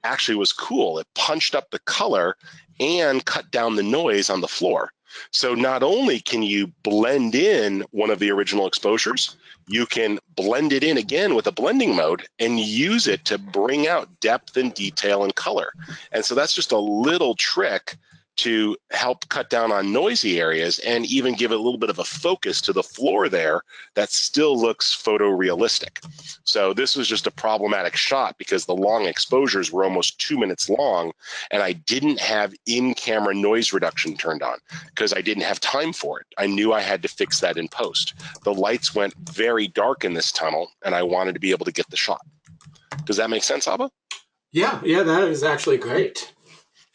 actually was cool. It punched up the color and cut down the noise on the floor. So not only can you blend in one of the original exposures, you can blend it in again with a blending mode and use it to bring out depth and detail and color. And so that's just a little trick to help cut down on noisy areas and even give it a little bit of a focus to the floor there that still looks photorealistic. So this was just a problematic shot because the long exposures were almost 2 minutes long, and I didn't have in-camera noise reduction turned on because I didn't have time for it. I knew I had to fix that in post. The lights went very dark in this tunnel, and I wanted to be able to get the shot. Does that make sense, Abba?
Yeah, that is actually great.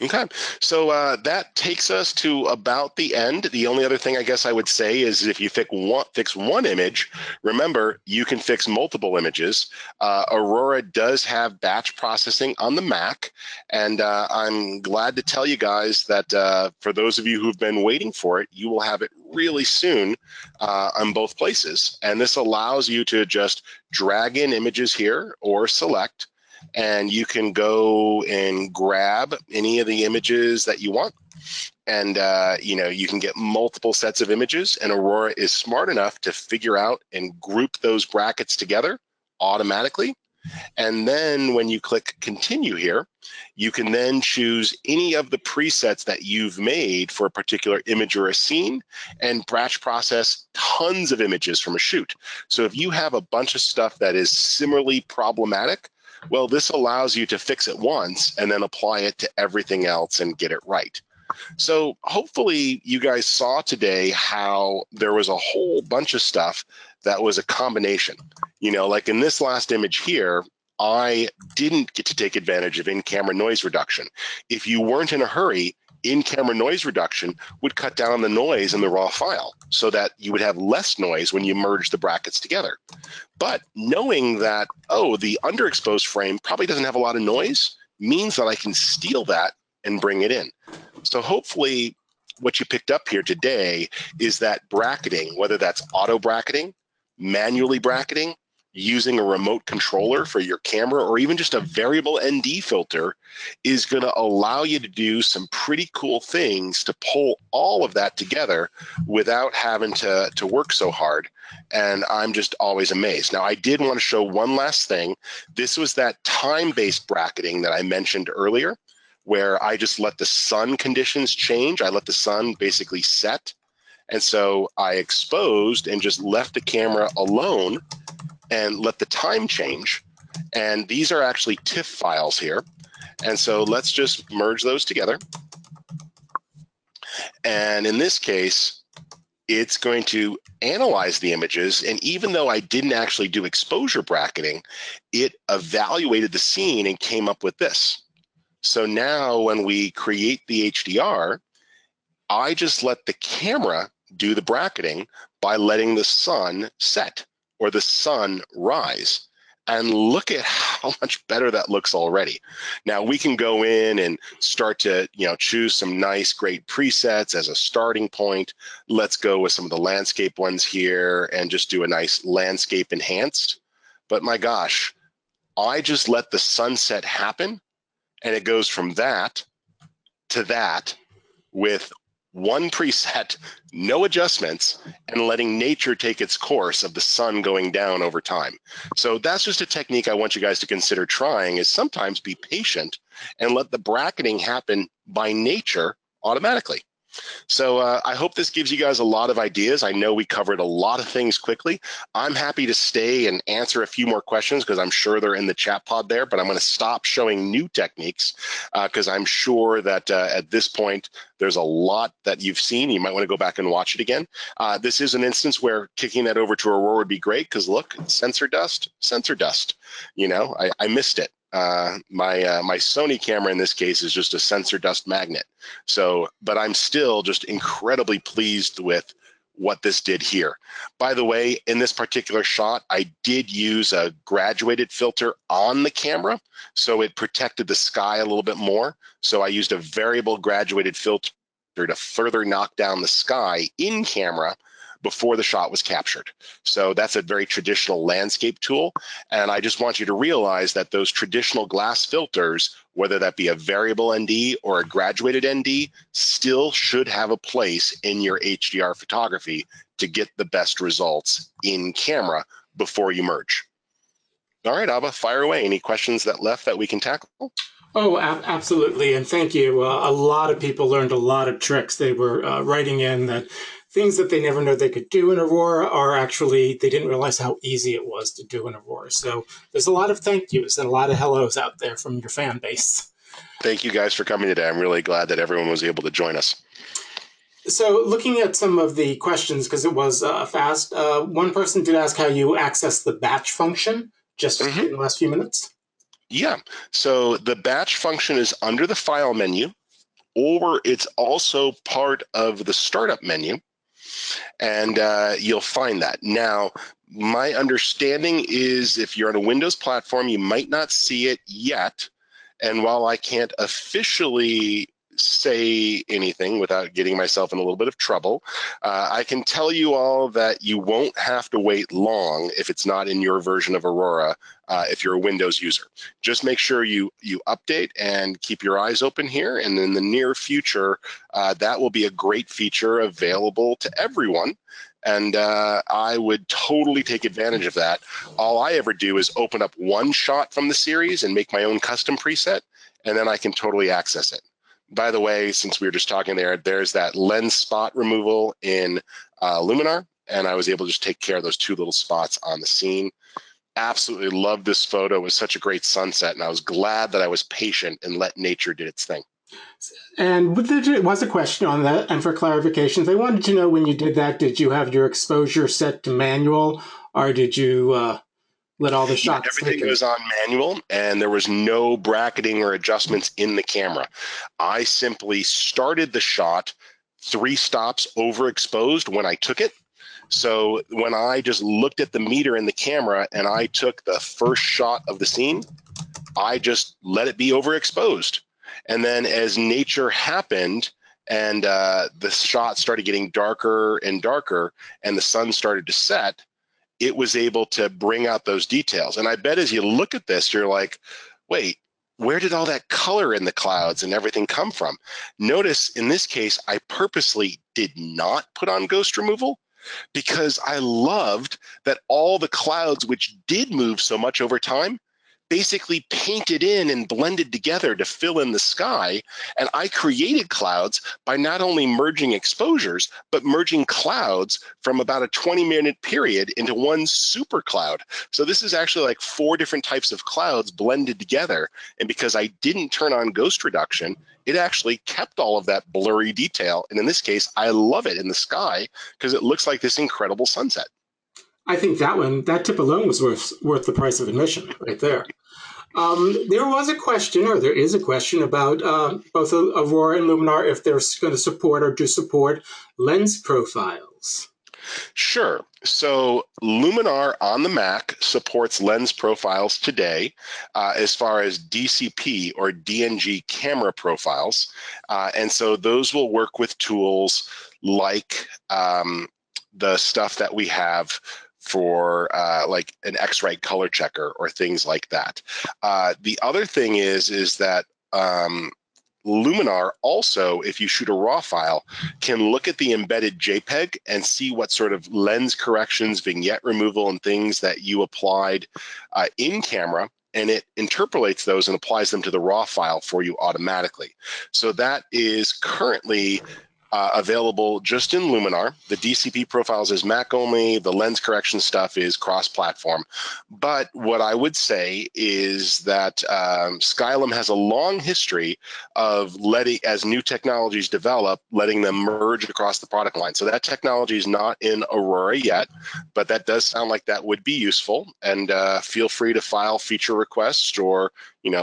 Okay, so that takes us to about the end. The only other thing I guess I would say is if you fix one image, remember, you can fix multiple images. Aurora does have batch processing on the Mac, and I'm glad to tell you guys that for those of you who've been waiting for it, you will have it really soon on both places. And this allows you to just drag in images here or select, and you can go and grab any of the images that you want. And, you can get multiple sets of images, and Aurora is smart enough to figure out and group those brackets together automatically. And then when you click continue here, you can then choose any of the presets that you've made for a particular image or a scene and batch process tons of images from a shoot. So if you have a bunch of stuff that is similarly problematic, well, this allows you to fix it once and then apply it to everything else and get it right. So hopefully you guys saw today how there was a whole bunch of stuff that was a combination. Like in this last image here, I didn't get to take advantage of in-camera noise reduction. If you weren't in a hurry, in-camera noise reduction would cut down on the noise in the raw file so that you would have less noise when you merge the brackets together. But knowing that, the underexposed frame probably doesn't have a lot of noise means that I can steal that and bring it in. So hopefully what you picked up here today is that bracketing, whether that's auto bracketing, manually bracketing, using a remote controller for your camera, or even just a variable ND filter, is going to allow you to do some pretty cool things to pull all of that together without having to work so hard. And I'm just always amazed. Now, I did want to show one last thing. This was that time-based bracketing that I mentioned earlier, where I just let the sun conditions change. I let the sun basically set. And so I exposed and just left the camera alone and let the time change. And these are actually TIFF files here. And so let's just merge those together. And in this case, it's going to analyze the images. And even though I didn't actually do exposure bracketing, it evaluated the scene and came up with this. So now when we create the HDR, I just let the camera do the bracketing by letting the sun set or the sun rise. And look at how much better that looks already. Now we can go in and start to, choose some nice, great presets as a starting point. Let's go with some of the landscape ones here and just do a nice landscape enhanced. But my gosh, I just let the sunset happen, and it goes from that to that with one preset, no adjustments, and letting nature take its course of the sun going down over time. So that's just a technique I want you guys to consider trying, is sometimes be patient and let the bracketing happen by nature automatically. So I hope this gives you guys a lot of ideas. I know we covered a lot of things quickly. I'm happy to stay and answer a few more questions because I'm sure they're in the chat pod there, but I'm going to stop showing new techniques because I'm sure that at this point, there's a lot that you've seen. You might want to go back and watch it again. This is an instance where kicking that over to Aurora would be great because look, sensor dust. You know, I missed it. My Sony camera in this case is just a sensor dust magnet. So, but I'm still just incredibly pleased with what this did here. By the way, in this particular shot, I did use a graduated filter on the camera, so it protected the sky a little bit more. So I used a variable graduated filter to further knock down the sky in camera before the shot was captured. So that's a very traditional landscape tool. And I just want you to realize that those traditional glass filters, whether that be a variable ND or a graduated ND, still should have a place in your HDR photography to get the best results in camera before you merge. All right, Abba, fire away. Any questions that left that we can tackle?
Oh, absolutely. And thank you. A lot of people learned a lot of tricks. They were writing in that things that they never knew they could do in Aurora are actually, they didn't realize how easy it was to do in Aurora. So there's a lot of thank yous and a lot of hellos out there from your fan base.
Thank you guys for coming today. I'm really glad that everyone was able to join us.
So looking at some of the questions, because it was fast, one person did ask how you access the batch function just in the last few minutes.
Yeah, so the batch function is under the file menu, or it's also part of the startup menu, and you'll find that. Now, my understanding is if you're on a Windows platform, you might not see it yet, and while I can't officially say anything without getting myself in a little bit of trouble, I can tell you all that you won't have to wait long if it's not in your version of Aurora if you're a Windows user. Just make sure you update and keep your eyes open here, and in the near future, that will be a great feature available to everyone. And I would totally take advantage of that. All I ever do is open up one shot from the series and make my own custom preset, and then I can totally access it. By the way, since we were just talking there, there's that lens spot removal in Luminar, and I was able to just take care of those two little spots on the scene. Absolutely loved this photo. It was such a great sunset, and I was glad that I was patient and let nature do its thing.
And there was a question on that, and for clarification, they wanted to know when you did that, did you have your exposure set to manual, or did you let all the shots?
Yeah, everything goes on manual, and there was no bracketing or adjustments in the camera. I simply started the shot 3 stops overexposed when I took it. So when I just looked at the meter in the camera and I took the first shot of the scene, I just let it be overexposed. And then as nature happened and the shot started getting darker and darker and the sun started to set, it was able to bring out those details. And I bet as you look at this, you're like, wait, where did all that color in the clouds and everything come from? Notice in this case, I purposely did not put on ghost removal because I loved that all the clouds, which did move so much over time, basically painted in and blended together to fill in the sky. And I created clouds by not only merging exposures, but merging clouds from about a 20-minute period into one super cloud. So this is actually like 4 different types of clouds blended together. And because I didn't turn on ghost reduction, it actually kept all of that blurry detail. And in this case, I love it in the sky because it looks like this incredible sunset.
I think that tip alone was worth the price of admission right there. There was a question, or there is a question about both Aurora and Luminar, if they're going to support or do support lens profiles.
Sure. So Luminar on the Mac supports lens profiles today as far as DCP or DNG camera profiles. And so those will work with tools like the stuff that we have for like an X-Rite color checker or things like that. The other thing is that Luminar also, if you shoot a RAW file, can look at the embedded JPEG and see what sort of lens corrections, vignette removal, and things that you applied in camera, and it interpolates those and applies them to the RAW file for you automatically. So that is currently available just in Luminar. The DCP profiles is Mac only. The lens correction stuff is cross-platform. But what I would say is that Skylum has a long history of letting, as new technologies develop, letting them merge across the product line. So that technology is not in Aurora yet, but that does sound like that would be useful. And feel free to file feature requests or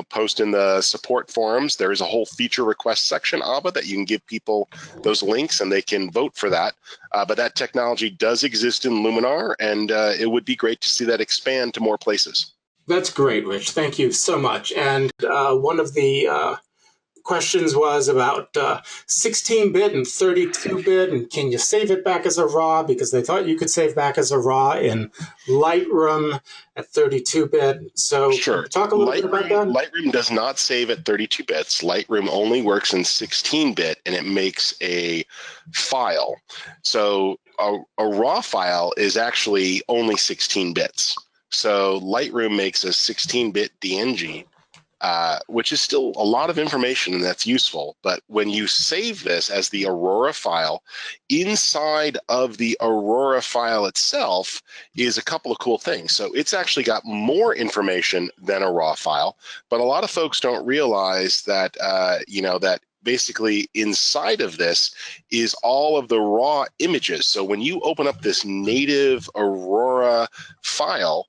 post in the support forums. There is a whole feature request section, Abba, that you can give people those links and they can vote for that. But that technology does exist in Luminar, and it would be great to see that expand to more places.
That's great, Rich. Thank you so much. And one of the questions was about 16-bit and 32-bit, and can you save it back as a RAW? Because they thought you could save back as a RAW in Lightroom at 32-bit. So
sure.
Talk a little bit about that.
Lightroom does not save at 32 bits. Lightroom only works in 16-bit, and it makes a file. So a RAW file is actually only 16 bits. So Lightroom makes a 16-bit DNG, which is still a lot of information, and that's useful. But when you save this as the Aurora file, inside of the Aurora file itself is a couple of cool things. So it's actually got more information than a RAW file, but a lot of folks don't realize that, that basically inside of this is all of the raw images. So when you open up this native Aurora file,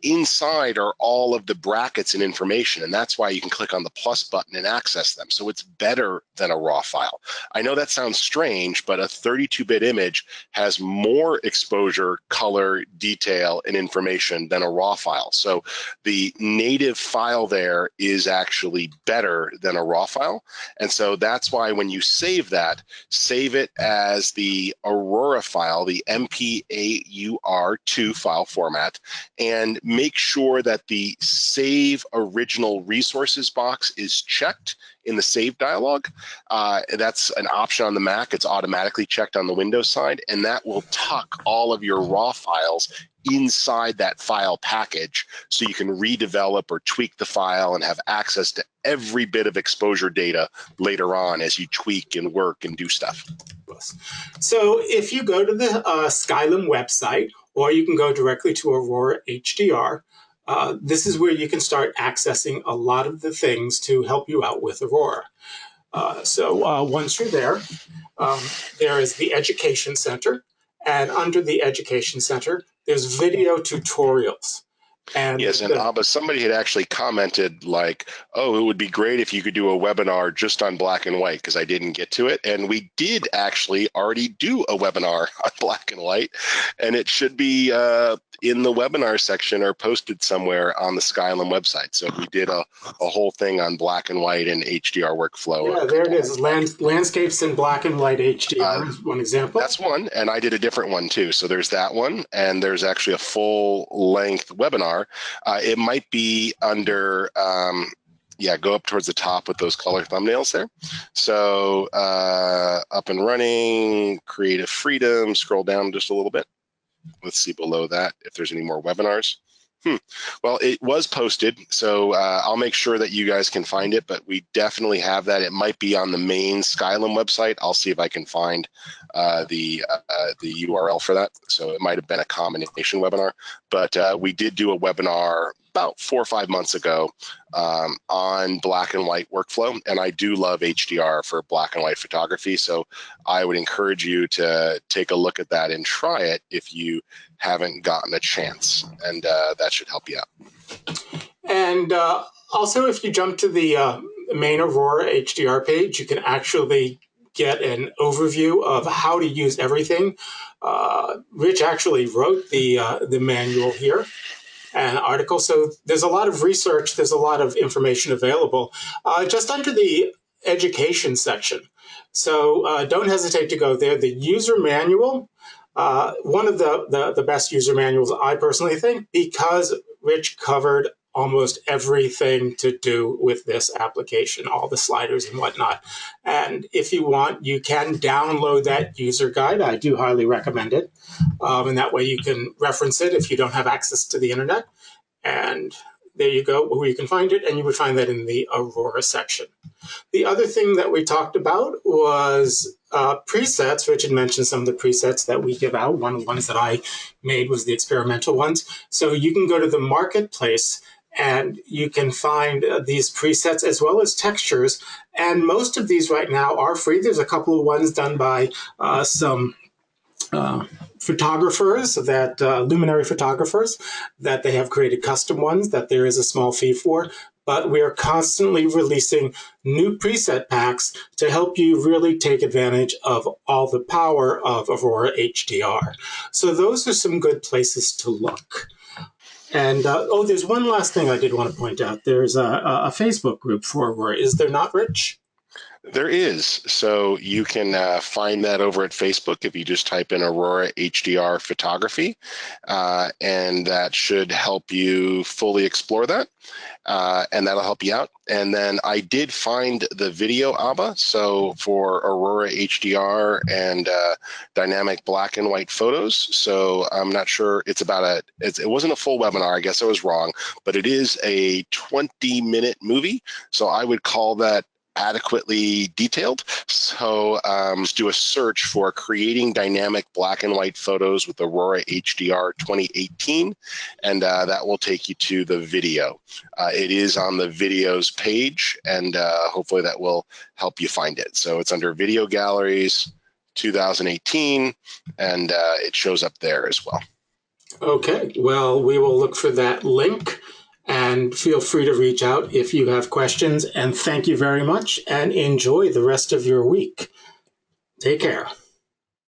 inside are all of the brackets and information, and that's why you can click on the plus button and access them. So it's better than a RAW file. I know that sounds strange, but a 32-bit image has more exposure, color, detail, and information than a RAW file. So the native file there is actually better than a RAW file. And so that's why when you save that, save it as the Aurora file, the MPAUR2 file format, and make sure that the Save Original Resources box is checked in the Save dialog. That's an option on the Mac. It's automatically checked on the Windows side, and that will tuck all of your RAW files inside that file package so you can redevelop or tweak the file and have access to every bit of exposure data later on as you tweak and work and do stuff.
So if you go to the Skylum website, or you can go directly to Aurora Hdr, this is where you can start accessing a lot of the things to help you out with Aurora. So once you're there, there is the Education Center, and under the Education Center, there's video tutorials. And
yes, and Abba, somebody had actually commented like, oh, it would be great if you could do a webinar just on black and white, because I didn't get to it. And we did actually already do a webinar on black and white, and it should be in the webinar section or posted somewhere on the Skylum website. So we did a whole thing on black and white and HDR workflow.
Yeah, there it is. Landscapes in black and white HDR is one example.
That's one, and I did a different one too. So there's that one, and there's actually a full-length webinar. It might be under, go up towards the top with those color thumbnails there. So up and running, creative freedom, scroll down just a little bit. Let's see below that if there's any more webinars. Well, it was posted, so I'll make sure that you guys can find it, but we definitely have that. It might be on the main Skylum website. I'll see if I can find the URL for that. So it might have been a combination webinar, but we did do a webinar about 4 or 5 months ago on black and white workflow, and I do love HDR for black and white photography, so I would encourage you to take a look at that and try it if you haven't gotten a chance, and that should help you out.
And also, if you jump to the main Aurora HDR page, you can actually get an overview of how to use everything. Rich actually wrote the manual here, an article. So there's a lot of research, there's a lot of information available just under the education section. So don't hesitate to go there. The user manual, one of the best user manuals, I personally think, because Rich covered almost everything to do with this application, all the sliders and whatnot. And if you want, you can download that user guide. I do highly recommend it. And that way you can reference it if you don't have access to the internet. And there you go, where you can find it. And you would find that in the Aurora section. The other thing that we talked about was presets. Rich had mentioned some of the presets that we give out. One of the ones that I made was the experimental ones. So you can go to the marketplace and you can find these presets as well as textures. And most of these right now are free. There's a couple of ones done by some photographers, that luminary photographers, that they have created custom ones that there is a small fee for. But we are constantly releasing new preset packs to help you really take advantage of all the power of Aurora HDR. So those are some good places to look. And, there's one last thing I did want to point out. There's a Facebook group for Aurora. Is there not, Rich?
There is. So you can find that over at Facebook if you just type in Aurora HDR photography, and that should help you fully explore that, and that'll help you out. And then I did find the video ABBA. So for Aurora HDR and dynamic black and white photos. So I'm not sure it wasn't a full webinar. I guess I was wrong, but it is a 20-minute movie. So I would call that adequately detailed. So just do a search for creating dynamic black and white photos with Aurora HDR 2018, and that will take you to the video. It is on the videos page, and hopefully that will help you find it. So it's under Video Galleries 2018, and it shows up there as well.
Okay, well, we will look for that link. And feel free to reach out if you have questions. And thank you very much, and enjoy the rest of your week. Take care.